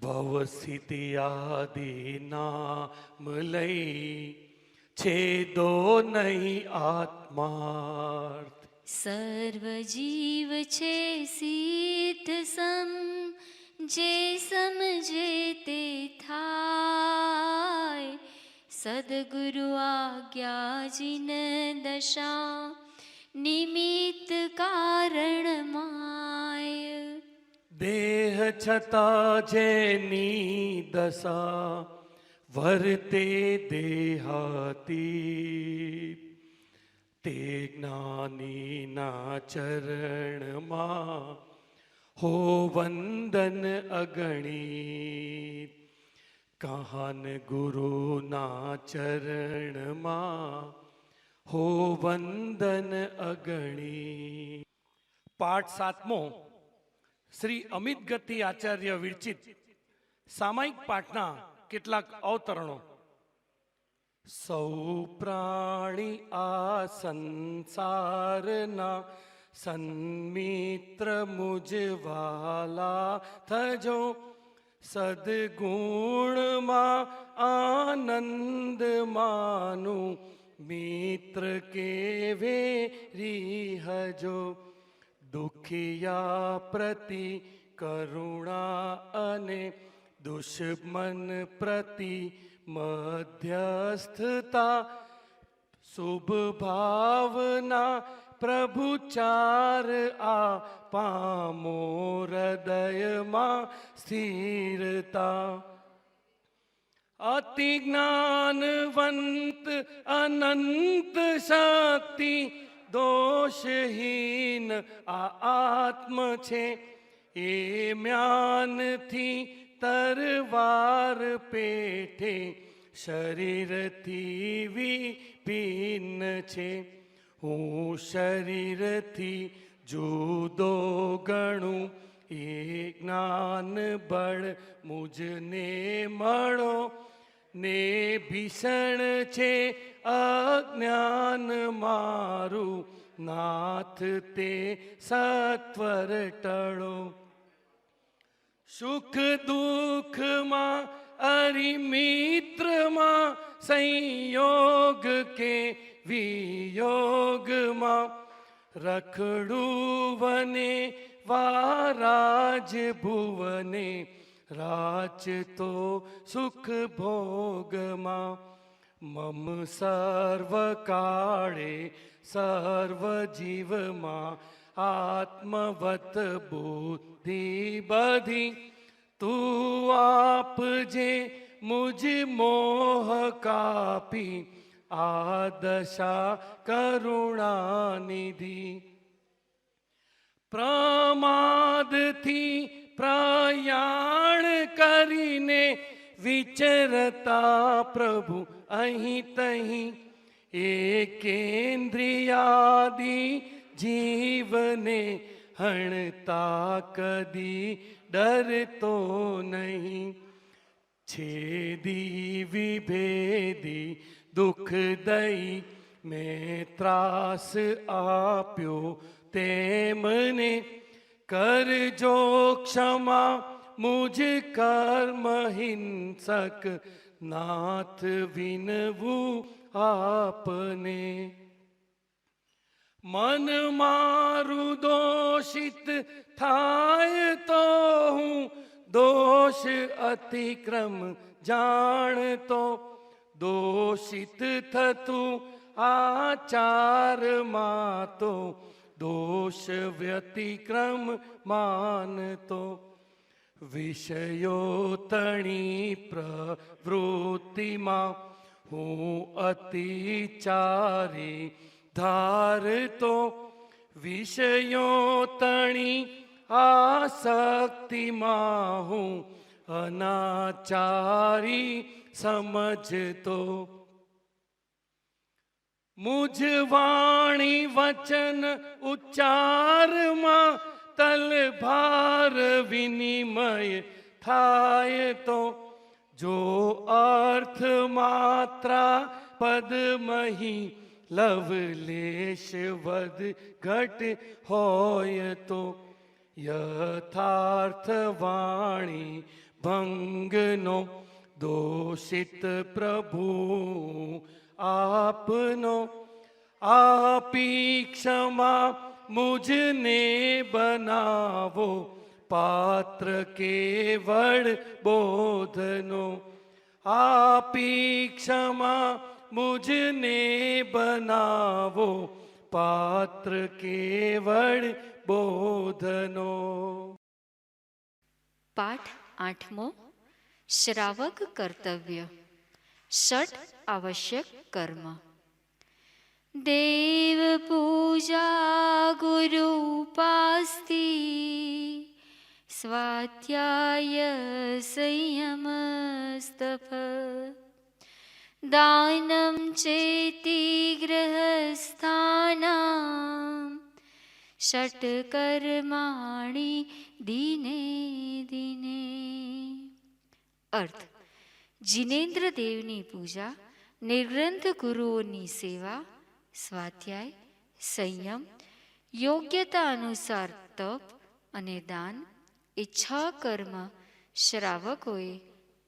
ભવ સ્થિતિ આદિ નામ લઈ, છેદો નહીં આત્માર્થ. સર્વ જીવ છે સિદ્ધ સમ, જે સમજે તે થાય. સદગુરુ આજ્ઞા જીન દશા, નિમિત્ત કારણ માય. દેહ છતાં જેની દશા, વર્તે દેહાતી તે જ્ઞાનીના ચરણમાં હો વંદન અગણિત કહાન ગુરુના ચરણમાં હો વંદન અગણિત. પાઠ 7મો શ્રી અમિત ગતિ આચાર્ય વિરચિત સામાયિક પાઠના કેટલાક અવતરણો. સૌ પ્રાણી આ સંસારના સન્મિત્ર મુજવાલા થજો સદગુણમાં આનંદ માનું મિત્ર કેવે રીહજો દુખિયા પ્રતિ કરુણા અને દુશ્મન પ્રતિ મધ્યસ્થતા શુભ ભાવના પ્રભુચાર આ પામો હૃદયમાં સ્થિરતા. અતિ જ્ઞાનવંત અનંત શક્તિ દોષહીન આ આત્મ છે એ મ્યાનથી તરવાર પેઠે શરીરથી વિભિન્ન છે. હું શરીરથી જુદો ગણું એ જ્ઞાન બળ મુજને મળો ને ભીષણ છે અજ્ઞાન મારું નાથ તે સત્વર ટળો. સુખ દુઃખમાં અરિમિત્રમાં સંયોગ કે વિયોગમાં રખડું વને વારાજ ભુવને રાચતો સુખ ભોગમાં. મમ સર્વ કાળે સર્વ જીવમાં આત્મવત બુદ્ધિ બધી તું આપજે મુજ મોહ કાપી આ દશા કરુણાનિધિ. પ્રમાદથી પ્રયાણ કરીને વિચરતા પ્રભુ અહીં તહીં એકેન્દ્રિયાદી જીવને હણતા કદી ડરતો નહીં. છેદી વિભેદી દુઃખદયી મેં ત્રાસ આપ્યો તેમને કરજો ક્ષમા મુજ કર્મ હિંસક નાથ વિનવું આપને. મન મારું દોષિત થાય તો હું દોષ અતિક્રમ જાણતો દોષિત થતું આચારમાં તો દોષ વ્યતિક્રમ માનતો. વિષયો તણી પ્રવૃત્તિમાં હું અતિચારી ધારતો વિષયો તણી આસક્તિમાં હું અનાચારી સમજતો. મુજ વાણી વચન ઉચ્ચારમાં તલભાર વિનિમય થાય તો જો અર્થ માત્રા પદમહી લવલેશ વદ ઘટ હોય તો યથાર્થ વાણી ભંગનો દોષિત પ્રભુ આપનો. આપી ક્ષમા મુજને બનાવો પાત્ર કેવળ બોધનો. આપી ક્ષમા મુજને બનાવો પાત્ર કેવળ બોધનો. પાઠ 8મો શ્રાવક કર્તવ્ય. ષટ આવશ્યક કર્મ. દેવ પૂજા ગુરુ ઉપાસ્તી સ્વાધ્યાય સંયમ સ્તપ દાનમ ચેતિ ગૃહસ્થાનામ ષટ કર્માણી દિને દિને. અર્થ: જિનેન્દ્ર દેવની પૂજા, નિર્ગ્રંથ ગુરુઓની સેવા, સ્વાધ્યાય, સંયમ, યોગ્યતા અનુસાર તપ અને દાન એ 6 કર્મ શ્રાવકોએ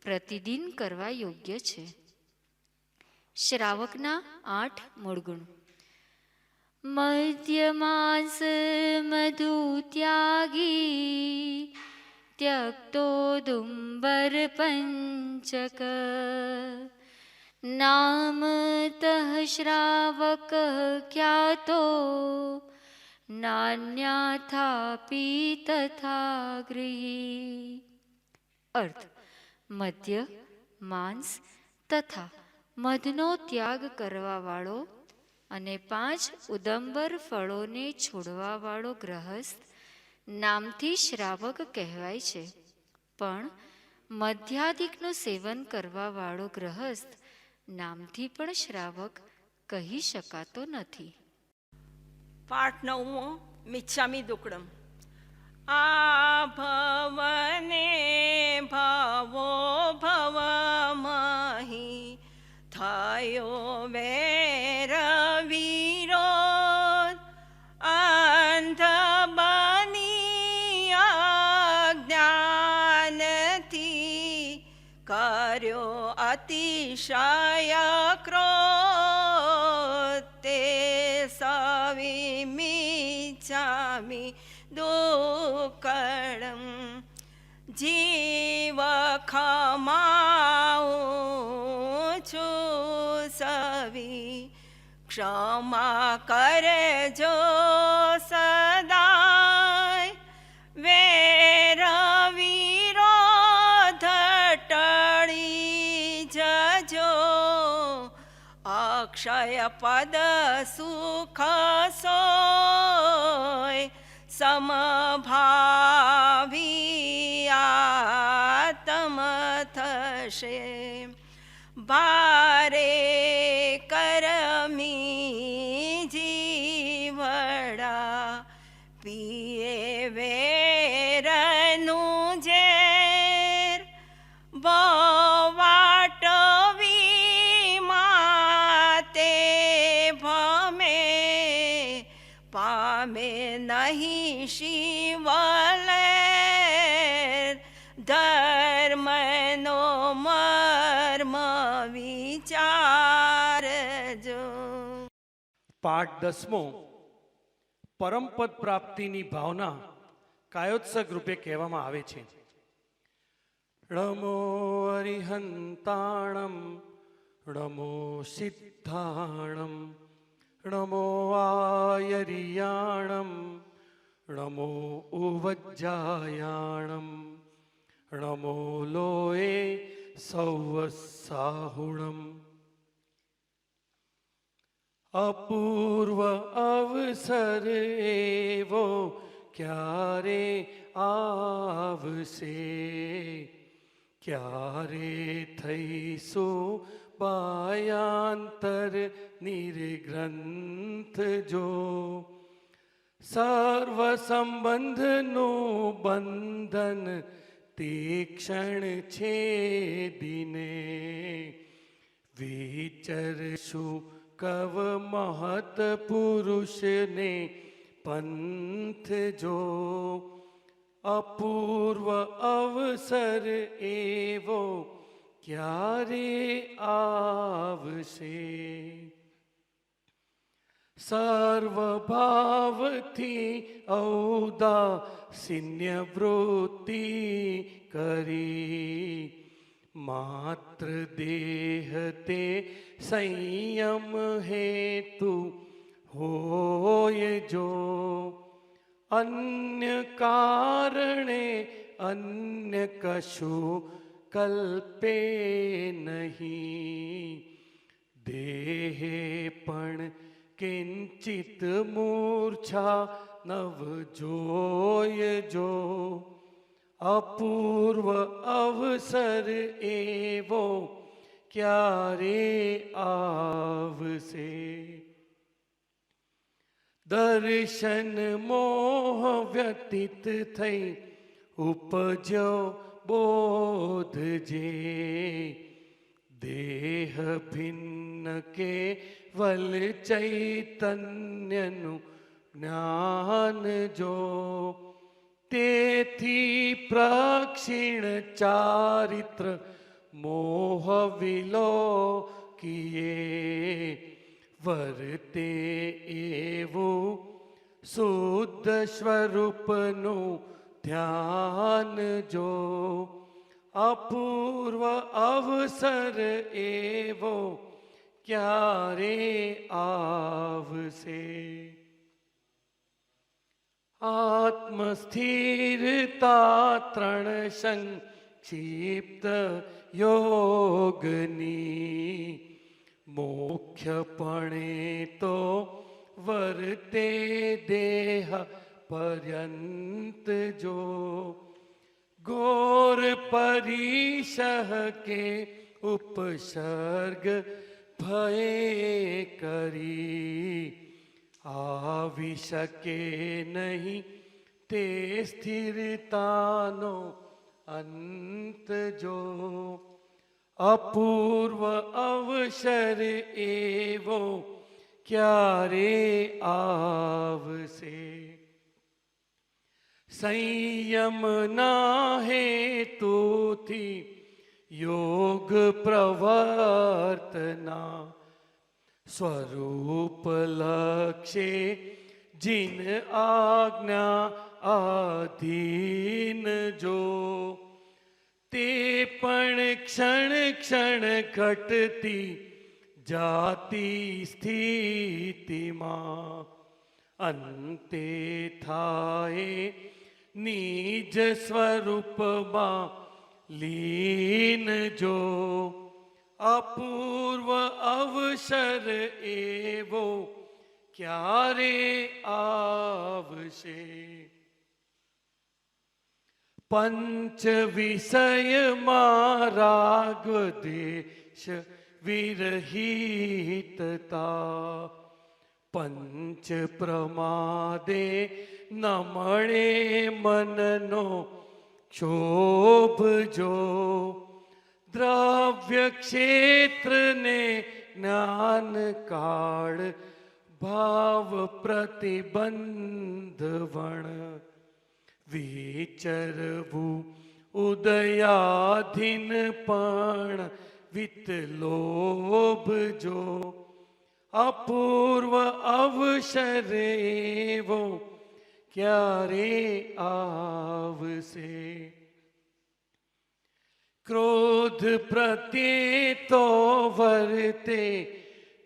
પ્રતિદિન કરવા યોગ્ય છે. શ્રાવકના 8 મૂળ ગુણ: મધ્યમાસ મધુ ત્યાગી ત્યક્તો દુંબર પંચક નામતઃ શ્રાવક ખ્યાતો નાન્યાથાપી તથા ગૃહી. અર્થ: મદ્ય, માંસ તથા મધનો ત્યાગ કરવાવાળો અને 5 ઉદંબર ફળોને છોડવાવાળો ગ્રહસ્થ નામથી શ્રાવક કહેવાય છે, પણ મધ્યાદિકનું સેવન કરવાવાળો ગ્રહસ્થ નામથી પણ શ્રાવક કહી શકાતો નથી. પાઠ 9મો મિચ્છામી દુક્કડમ. આ ભવને ભવો ભવમહી થયો વેર વિરોધ અંધ બની અજ્ઞાનથી કર્યો અતિશય ક્રોધ તે સવિમિચ્છામિ દુક્કડમ. જીવ ખમાઉં છું સવી ક્ષમા કરજો સદાય વેર વિરોધ ટળી જજો અક્ષય પદ સુખ સોય સમભાવી આત્મ થશે ભારે કરમી જીવડા પીએ વેરનું ઝેર બવાટવી માતે ભમે પામે નહીં શિવલેર ધર્મનો મર્મ વિચારજો. પાઠ 10મો પરમપદ પ્રાપ્તિની ભાવના કાયોત્સક રૂપે કહેવામાં આવે છે. નમો અરિહંતાણમ નમો સિદ્ધાણમ નમો આયરિયાણમ નમો ઉવજ્જાયાણમ નમો લોએ સૌવસાહુણમ. અપૂર્વ અવસર એવો ક્યારે આવશે, ક્યારે થઈશું પાયાંતર નિર્ગ્રંથ જો. સર્વ સંબંધનું બંધન તીક્ષણ છે દિને વિચરશું કવ મહત પુરુષને પંથ જો. અપૂર્વ અવસર એવો ક્યારે આવશે. સર્વભાવથી ઔદાસીન્ય વૃત્તિ કરી માત્ર દેહ તે સંયમ હેતુ હોય જો. અન્ય કારણે અન્ય કશું કલ્પે નહીં. દેહે પણ કિંચિત મૂર્છા નવ જોય જો. અપૂર્વ અવસર એવો ક્યારે આવશે. દર્શન મોહ વ્યતીત થઈ ઉપજ્યો બોધ જે. દેહ ભિન્ન કેવલ ચૈતન્યનું જ્ઞાન જો. તેથી પ્રક્ષીણ ચારિત્ર મોહ વિલોકીએ. વર્તે એવું શુદ્ધ સ્વરૂપનું ધ્યાન જો. અપૂર્વ અવસર એવો ક્યારે આવશે. આત્મસ્થિરતા ત્રણ સંક્ષિપ્ત યોગની. મુખ્યપણે તો વર્તે દેહ પર્યંત જો. ઘોર પરિસહ કે ઉપસર્ગ ભય કરી. આવી શકે નહીં તે સ્થિરતાનો અંત જો. અપૂર્વ અવસર એવો ક્યારે આવશે. સંયમના હેતુથી યોગ પ્રવર્તના. સ્વરૂપ લક્ષે જીન આજ્ઞા આધીન જો. તે પણ ક્ષણ ક્ષણ ઘટતી જાતિ સ્થિતિમાં. અંતે થાય નિજ સ્વરૂપમાં લીન જો. અપૂર્વ અવસર એવો ક્યારે આવશે. પંચ વિષયમાં રાગ દ્વેષ વિરહિતતા. પંચ પ્રમાદે ન મળે મનનો ક્ષોભ જો. દ્રવ્ય ક્ષેત્રને જ્ઞાન કાળ ભાવ પ્રતિબંધવણ. વિચરવું ઉદયાધીન પણ વિતલોભ જો. અપૂર્વ અવસર એવો ક્યારે આવશે. ક્રોધ પ્રત્યે તો વર્તે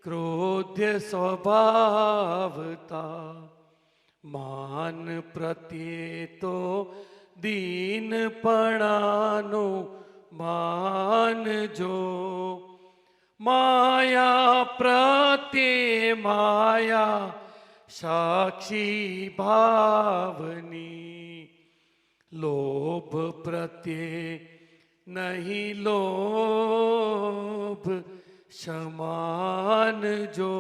ક્રોધ્ય સ્વભાવતા. માન પ્રત્યે તો દીનપણાનું માન જો. માયા પ્રત્યે માયા સાક્ષી ભાવની. લોભ પ્રત્યે નહીં લોભ સમાન જો.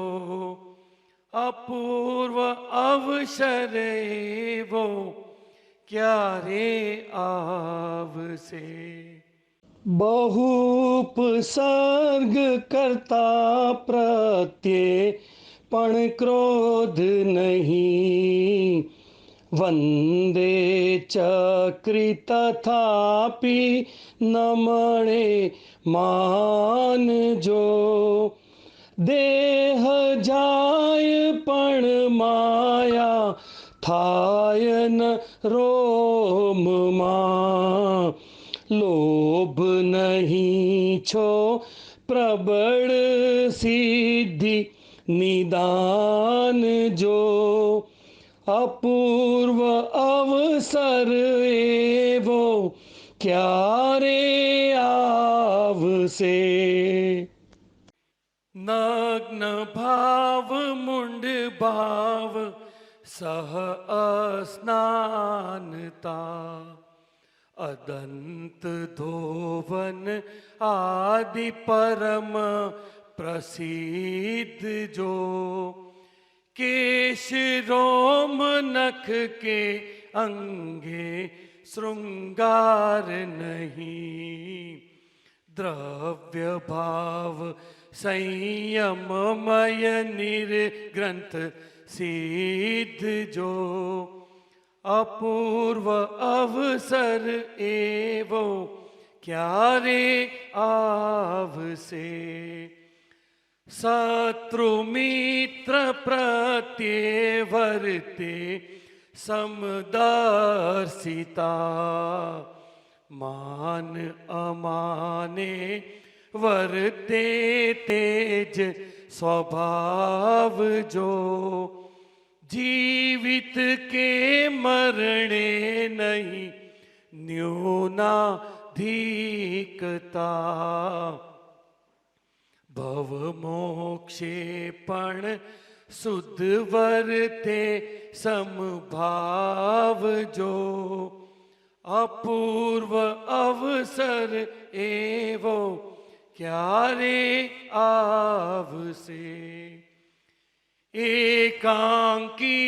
અપૂર્વ અવસર એવો ક્યારે આવશે. બહુપસર્ગ કરતા પ્રત્યે પણ ક્રોધ નહીં. વંદે ચક્રી તથાપી ન મળે માન જો. દેહ જાય પણ માયા થાય ન રોમમાં. લોભ નહીં છો પ્રબળ સિદ્ધિ નિદાન જો. અપૂર્વ અવસર એવો ક્યારે આવશે? નગ્ન ભાવ મુંડ ભાવ સહ અસ્નાનતા અદંત ધોવન આદિ પરમ પ્રસિદ્ધ જો केश रोम नख के अंगे श्रृंगार नहीं द्रव्य भाव संयममय निर्ग्रंथ सिद्ध जो अपूर्व अवसर एवो क्यारे आवसे शत्रु मित्र प्रत्यय वर्ते समदर्शिता मान अमाने वर्ते तेज स्वभाव जो जीवित के मरणे नहीं न्यूनाधिकता भव मोक्षे पण शुद्ध वर्ते समभाव जो अपूर्व अवसर एवो क्यारे आवसे एकांकी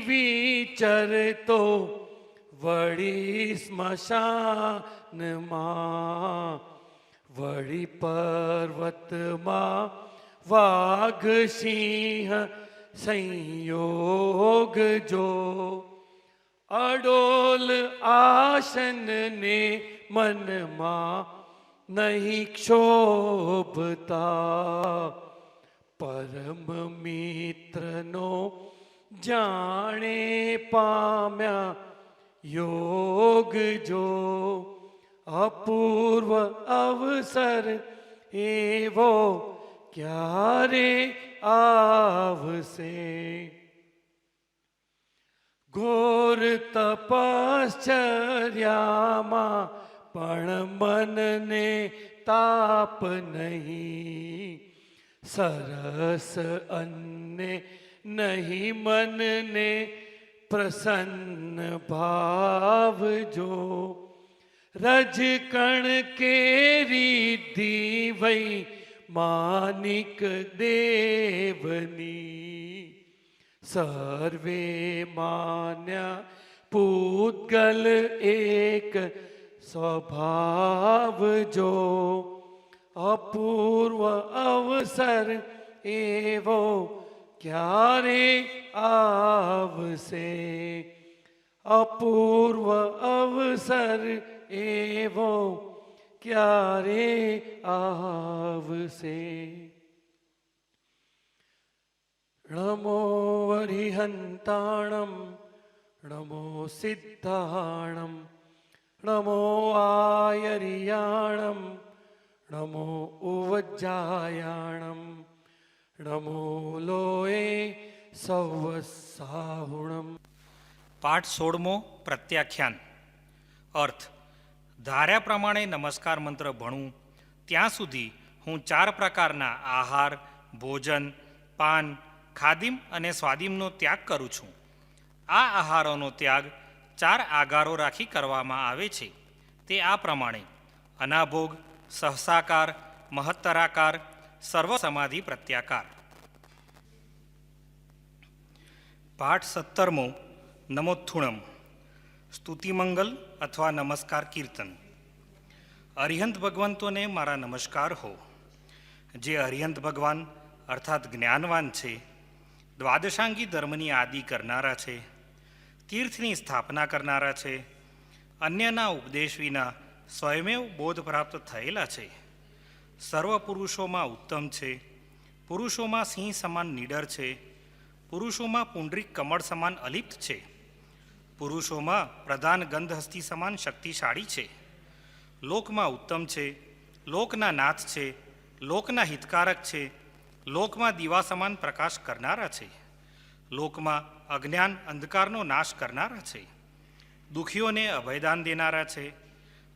विचरतो वड़ी स्मशान मां वड़ी पर्वतमा वाघ सिंह संयोग जो अडोल आसन ने मनमा नहीं क्षोभता परम मित्रनो जाने पाम्या योग जो अपूर्व अवसर एवो क्यारे आवसे घोर तपश्चर्यामा पण मन ने ताप नहीं सरस अन्य नहीं मन ने प्रसन्न भाव जो रज कण के रिद्धि वै मानिक देवनी सर्वे मान्या पूतगल एक स्वभाव जो अपूर्व अवसर एवो क्यारे आवसे अपूर्व अवसर एवो क्यारे आवसे नमो वरिहंताणं नमो सिद्धाणं नमो आयर्याणं नमो उवज्जायाणं नमो लोए सवसाहुणम। પાઠ 16મો પ્રત્યાખ્યાન. અર્થ: ધાર્યા પ્રમાણે નમસ્કાર મંત્ર ભણું ત્યાં સુધી હું 4 પ્રકારના આહાર, ભોજન, પાન, ખાદિમ અને સ્વાદિમનો ત્યાગ કરું છું. આ આહારોનો ત્યાગ 4 આગારો રાખી કરવામાં આવે છે. તે આ પ્રમાણે: અનાભોગ, સહસાકાર, મહત્તરાકાર, સર્વ સમાધિ પ્રત્યાકાર. પાઠ 17મો નમોત્થુણમ. સ્તુતિમંગલ અથવા નમસ્કાર કીર્તન. અરિહંત ભગવંતોને મારા નમસ્કાર હો. જે અરિહંત ભગવાન અર્થાત જ્ઞાનવાન છે, દ્વાદશાંગી ધર્મની આદિ કરનારા છે, તીર્થની સ્થાપના કરનારા છે, અન્યના ઉપદેશ વિના સ્વયમેવ બોધ પ્રાપ્ત થયેલા છે, સર્વ પુરુષોમાં ઉત્તમ છે, પુરુષોમાં સિંહ સમાન નીડર છે, પુરુષોમાં પુંડરીક કમળ સમાન અલિપ્ત છે, પુરુષોમાં પ્રધાન ગંધહસ્તી સમાન શક્તિશાળી છે, લોકમાં ઉત્તમ છે, લોકના નાથ છે, લોકના હિતકારક છે, લોકમાં દીવા સમાન પ્રકાશ કરનારા છે, લોકમાં અજ્ઞાન અંધકારનો નાશ કરનારા છે, દુઃખીઓને અભયદાન દેનારા છે,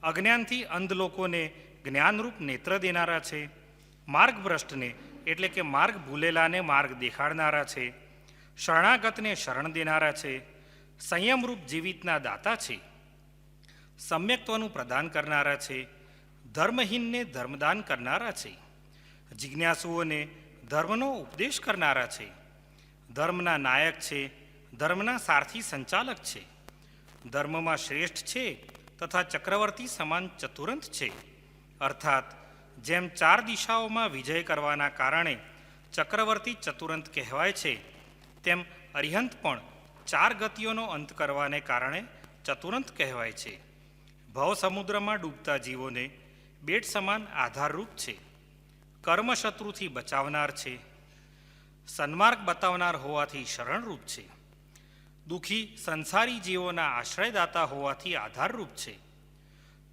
અજ્ઞાનથી અંધ લોકોને જ્ઞાનરૂપ નેત્ર દેનારા છે, માર્ગભ્રષ્ટને એટલે કે માર્ગ ભૂલેલાને માર્ગ દેખાડનારા છે, શરણાગતને શરણ દેનારા છે, સંયમરૂપ જીવિતના દાતા છે, સમ્યક્ત્વનું પ્રદાન કરનારા છે, ધર્મહીનને ધર્મદાન કરનારા છે, જિજ્ઞાસુઓને ધર્મનો ઉપદેશ કરનારા છે, ધર્મના નાયક છે, ધર્મના સારથી સંચાલક છે, ધર્મમાં શ્રેષ્ઠ છે તથા ચક્રવર્તી સમાન ચતુરંત છે. અર્થાત જેમ 4 દિશાઓમાં વિજય કરવાના કારણે ચક્રવર્તી ચતુરંત કહેવાય છે, તેમ અરિહંત પણ 4 ગતિઓનો અંત કરવાને કારણે ચતુરંત કહેવાય છે. ભવ સમુદ્રમાં ડૂબતા જીવોને બેટ સમાન આધારરૂપ છે, કર્મશત્રુથી બચાવનાર છે, સન્માર્ગ બતાવનાર હોવાથી શરણરૂપ છે, દુઃખી સંસારી જીવોના આશ્રયદાતા હોવાથી આધારરૂપ છે,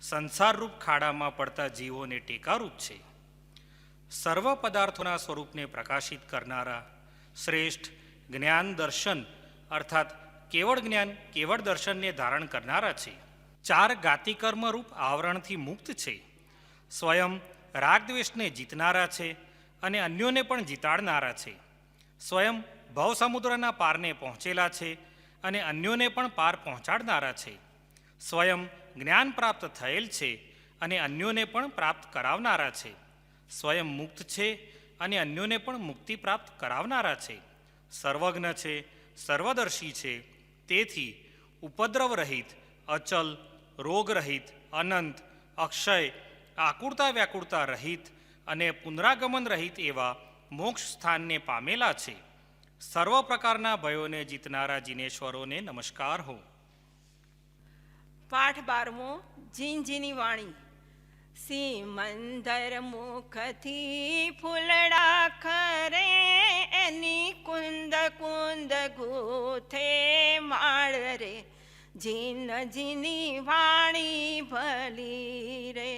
સંસારરૂપ ખાડામાં પડતા જીવોને ટેકારૂપ છે, સર્વ પદાર્થોના સ્વરૂપને પ્રકાશિત કરનારા, શ્રેષ્ઠ જ્ઞાન દર્શન અર્થાત કેવળ જ્ઞાન કેવળ દર્શનને ધારણ કરનારા છે, 4 ગાતિકર્મરૂપ આવરણથી મુક્ત છે, સ્વયં રાગદ્વેષને જીતનારા છે અને અન્યોને પણ જીતાડનારા છે, સ્વયં ભવસમુદ્રના પારને પહોંચેલા છે અને અન્યોને પણ પાર પહોંચાડનારા છે, સ્વયં જ્ઞાન પ્રાપ્ત થયેલ છે અને અન્યોને પણ પ્રાપ્ત કરાવનારા છે, સ્વયં મુક્ત છે અને અન્યોને પણ મુક્તિ પ્રાપ્ત કરાવનારા છે, સર્વજ્ઞ છે, સર્વદર્શી છે, તેથી ઉપદ્રવ રહિત, અચલ, રોગરહિત, અનંત, અક્ષય, આકુળતા વ્યાકુળતા રહિત અને પુનરાગમન રહિત એવા મોક્ષ સ્થાનને પામેલા છે. સર્વ પ્રકારના ભયોને જીતનારા જીનેશ્વરોને નમસ્કાર હો. પાઠ 12મો જીનજીની વાણી. સિમંદર મુખથી ફૂલડા ખરે, એની કુંદ કુંદ ગૂથે માળ રે, જીન જીની વાણી ભલી રે,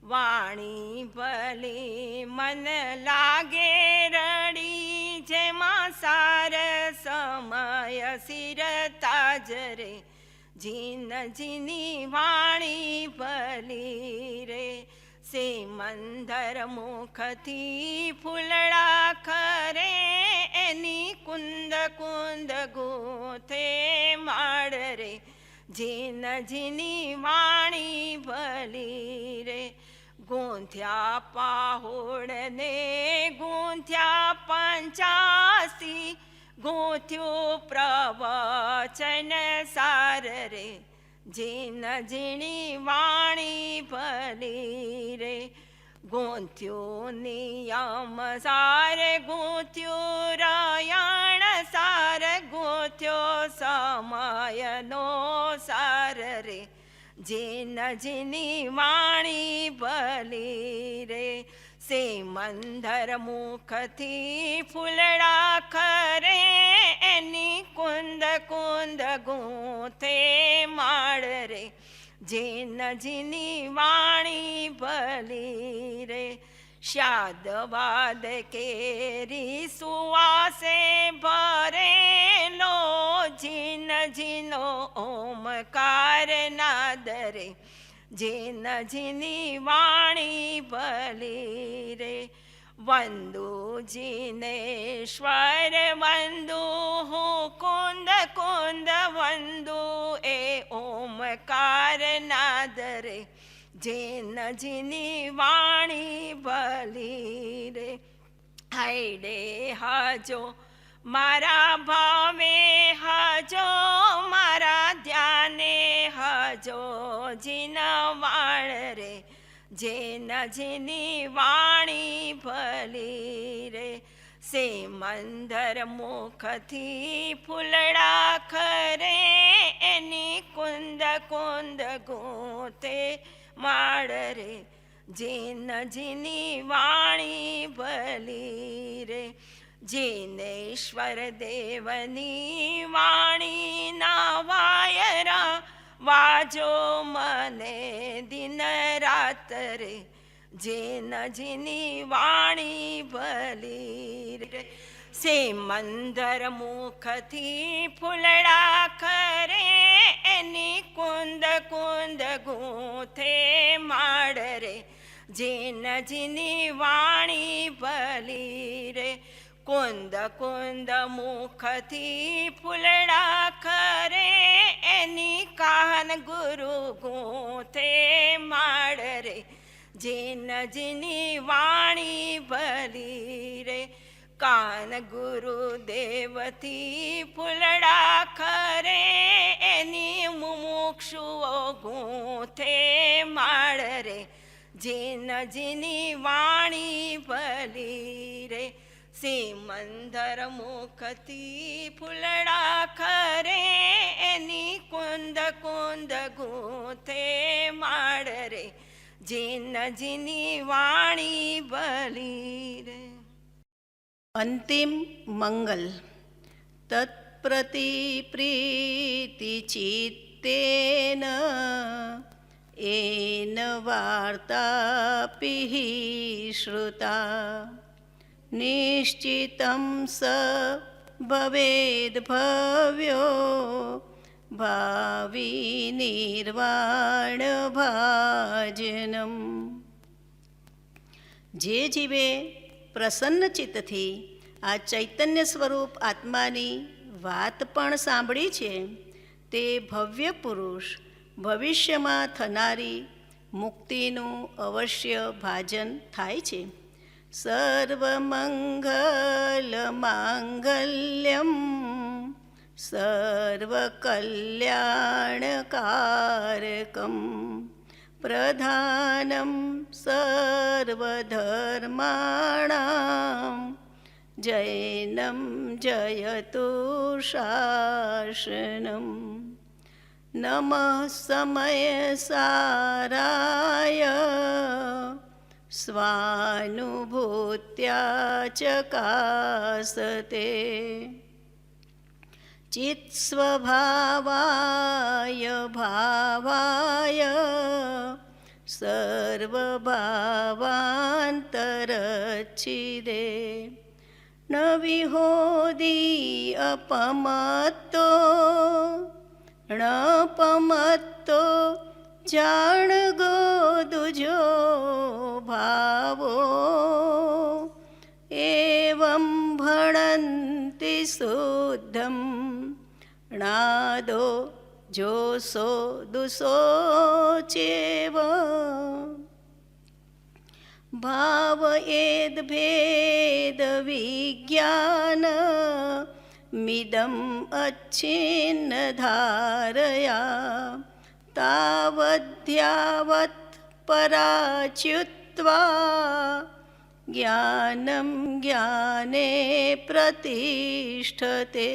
વાણી ભલી મન લાગે રડી, જેમાં સાર સમય સિર તાજ રે, જીન જીની વાણી ભલી રે. સિમંદર મુખથી ફૂલડા ખરે, એની કુંદ કુંદ ગૂથે માળ રે, જીન જીની વાણી ભલી રે. ગૂંથ્યા પાહોળને ગૂંથ્યા 85, ગૂંથ્યું પ્રવચન સાર રે, જીન જીની વાણી ભલી રે. ગૂંથ્યું નિયમ સાર, ગૂંથ્યું રયણ સાર, ગૂંથ્યો સમયનો સાર રે, જીન જીની વાણી ભલી રે. સિમંદર મુખથી ફૂલડા ખરે, એની કુંદ કુંદ ગૂંથે માળ રે, જીન જીની વાણી ભલી રે. શાદવાદ કેરી સુવાસે ભરેલો, જીન જીનો ઓમકાર નાદ રે, જીન જીની વાણી ભલી રે. વંદુ જીનેશ્વર વંદુ હું કુંદ કુંદ વંદુ, એ ઓમકાર નાદ રે, જીન જીની વાણી ભલી રે. હાયડે હાજો મારા ભાવે હાજો, મારા ધ્યાને હાજો, જીન વાળ રે, જીન જીની વાણી ભલી રે. સિમંદર મુખથી ફૂલડા ખરે, એની કુંદ કુંદ ગૂંથે માળ રે, જીન જીની વાણી ભલી રે. જીનેશ્વર દેવની વાણી ના વાયરા, વાજો મને દિન રાત રે, જીન જીની વાણી ભલી રે. સિમંદર મુખથી ફૂલડા ખરે, એની કુંદ કુંદ ગૂંથે માળ રે જીનજીની વાણી ભલી રે કુંદ કુંદ મુખથી ફૂલડા ખરે એની કાન ગુરુ ગૂંથે માળ રે જીનજીની વાણી ભલી રે કાન ગુરુદેવથી ફૂલડા ખરે એની મુમુક્ષુઓ ગૂંથે માળ રે જીનજીની વાણી ભલી રે સિમંદર મુખથી ફૂલડા ખરે એની કુંદ કુંદ ગૂંથે માળ રે જીનજીની વાણી ભલી રે. અંતિમ મંગલ તત્પ્રતિ પ્રીતિ ચિત્તેન એન વાર્તાપિ શ્રુતા નિશ્ચિતં સ ભવેદ ભવ્યો ભાવિ નિર્વાણ ભાજનમ. જે જીવે પ્રસન્ન ચિત્તથી આ ચૈતન્ય સ્વરૂપ આત્માની વાત પણ સાંભળી છે તે ભવ્ય પુરુષ ભવિષ્યમાં થનારી મુક્તિનું અવશ્ય ભાજન થાય છે. સર્વમંગલ માંગલ્યમ સર્વકલ્યાણકારકમ પ્રધાનમ સર્વધર્માણામ જૈનમ જયતુ શાસનમ. નમઃ સમયસારાય સ્વાનુભૂત્યા ચકાસતે ચિત્સ્વભાવાય ભાવાય સર્વભાવાંતરચ્છિદે ન વિહોદી અપમત્તો ણપમત્તો જાણ ગોદુજો ભાવો એવં ભણંતિ શુદ્ધમ નાદો જોસો દુસો ચેવ ભાવ એદ ભેદ વિજ્ઞાન મિદમ અચ્છિન્ન ધારયા તાવદ્યાવત પરાચ્યુત્વા જ્ઞાનમ જ્ઞાને પ્રતિષ્ઠતે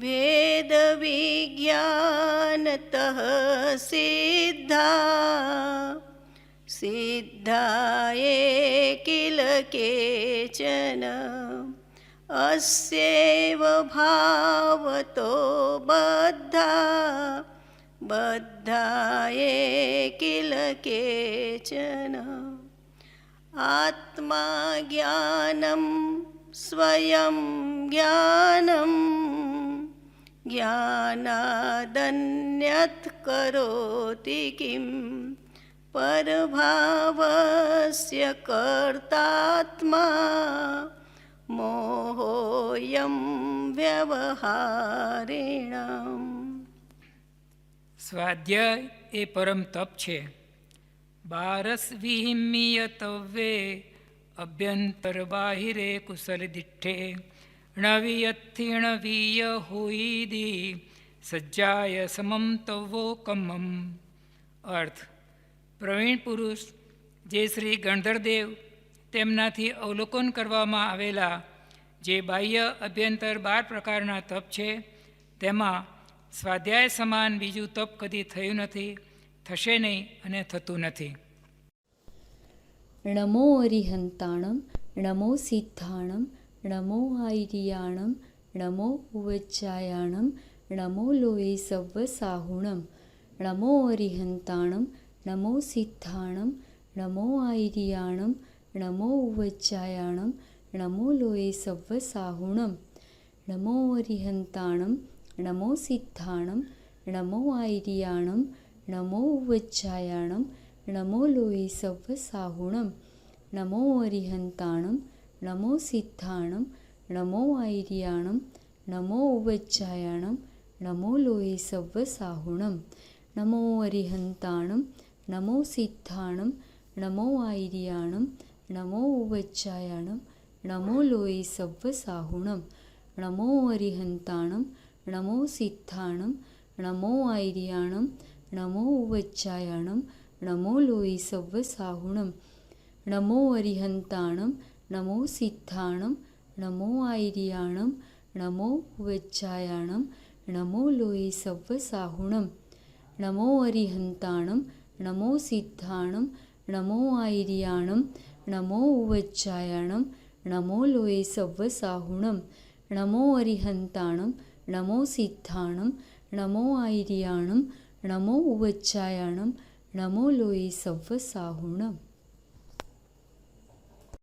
ભેદ વિજ્ઞાનતઃ સિદ્ધા સિદ્ધાયે કિલ કેચન અસ્યૈવ ભાવતો બદ્ધા બદ્ધાયે કિલ કેચન આત્મા જ્ઞાનમ સ્વયં જ્ઞાનમ જ્ઞાનાદન્યત કરોતિ કિમ પરભાવસ્ય કર્તાત્મા મોહોયમ વ્યવહારિણમ. સ્વાધ્યાય એ પરમ તપ છે. બારસ વિહિમ્યતવ્યે અભ્યંતર બાહિરે કુશલ દિઠ્ઠે ણવિયથિણવીય હોઈદી સજ્જાય સમમ તવો કમમ. અર્થ: પ્રવીણ પુરુષ જે શ્રી ગણધરદેવ તેમનાથી અવલોકન કરવામાં આવેલા જે બાહ્ય અભ્યંતર 12 પ્રકારના તપ છે તેમાં સ્વાધ્યાય સમાન બીજું તપ કદી થયું નથી, થશે નહીં અને થતું નથી. નમો અરિહંતાણમ નમો સિદ્ધાણમ નમો આઈરિયાણમ નમો ઉવચ્ચાયાણમ નમો લોહે સવ્વ સાહુણમ. નમો અરિહંતાણમ નમો સિદ્ધાણમ નમો આઈરિયાણમ નમો ઉવચ્ચાયાણમ નમો લોહે સવ્વ સાહુણમ. નમો અરિહંતાણમ નમો સિદ્ધાણમ नमो आयर्याणं नमो उवज्जायाणं नमो लोये सव्वसाहुणं नमो अरिहन्ताणं नमो सिद्धाणं नमो आयर्याणं नमो उवज्जायाणं नमो लोये सव्वसाहुणं नमो अरिहन्ताणं नमो सिद्धाणं नमो आयर्याणं नमो उवज्जायाणं नमो लोये सव्वसाहुणं नमो अरिहन्ताणं नमो सिद्धाणं नमो आयर्याणं नमो उवज्जायाणं नमो लोये सव्वसाहुणं नमो अरिहन्ताणं नमो सिद्धाणं नमो आयर्याणं नमो उवज्जायाणं नमो लोये सव्वसाहुणं नमो अरिहन्ताणं नमो सिद्धाणं नमो आयर्याणं नमो उवज्जायाणं नमो लोये सव्वसाहुणं नमो अरिहन्ताणं नमो सिद्धाणं नमो आयर्याणं नमो उवज्जायाणं नमो लोये सव्वसाहुणम्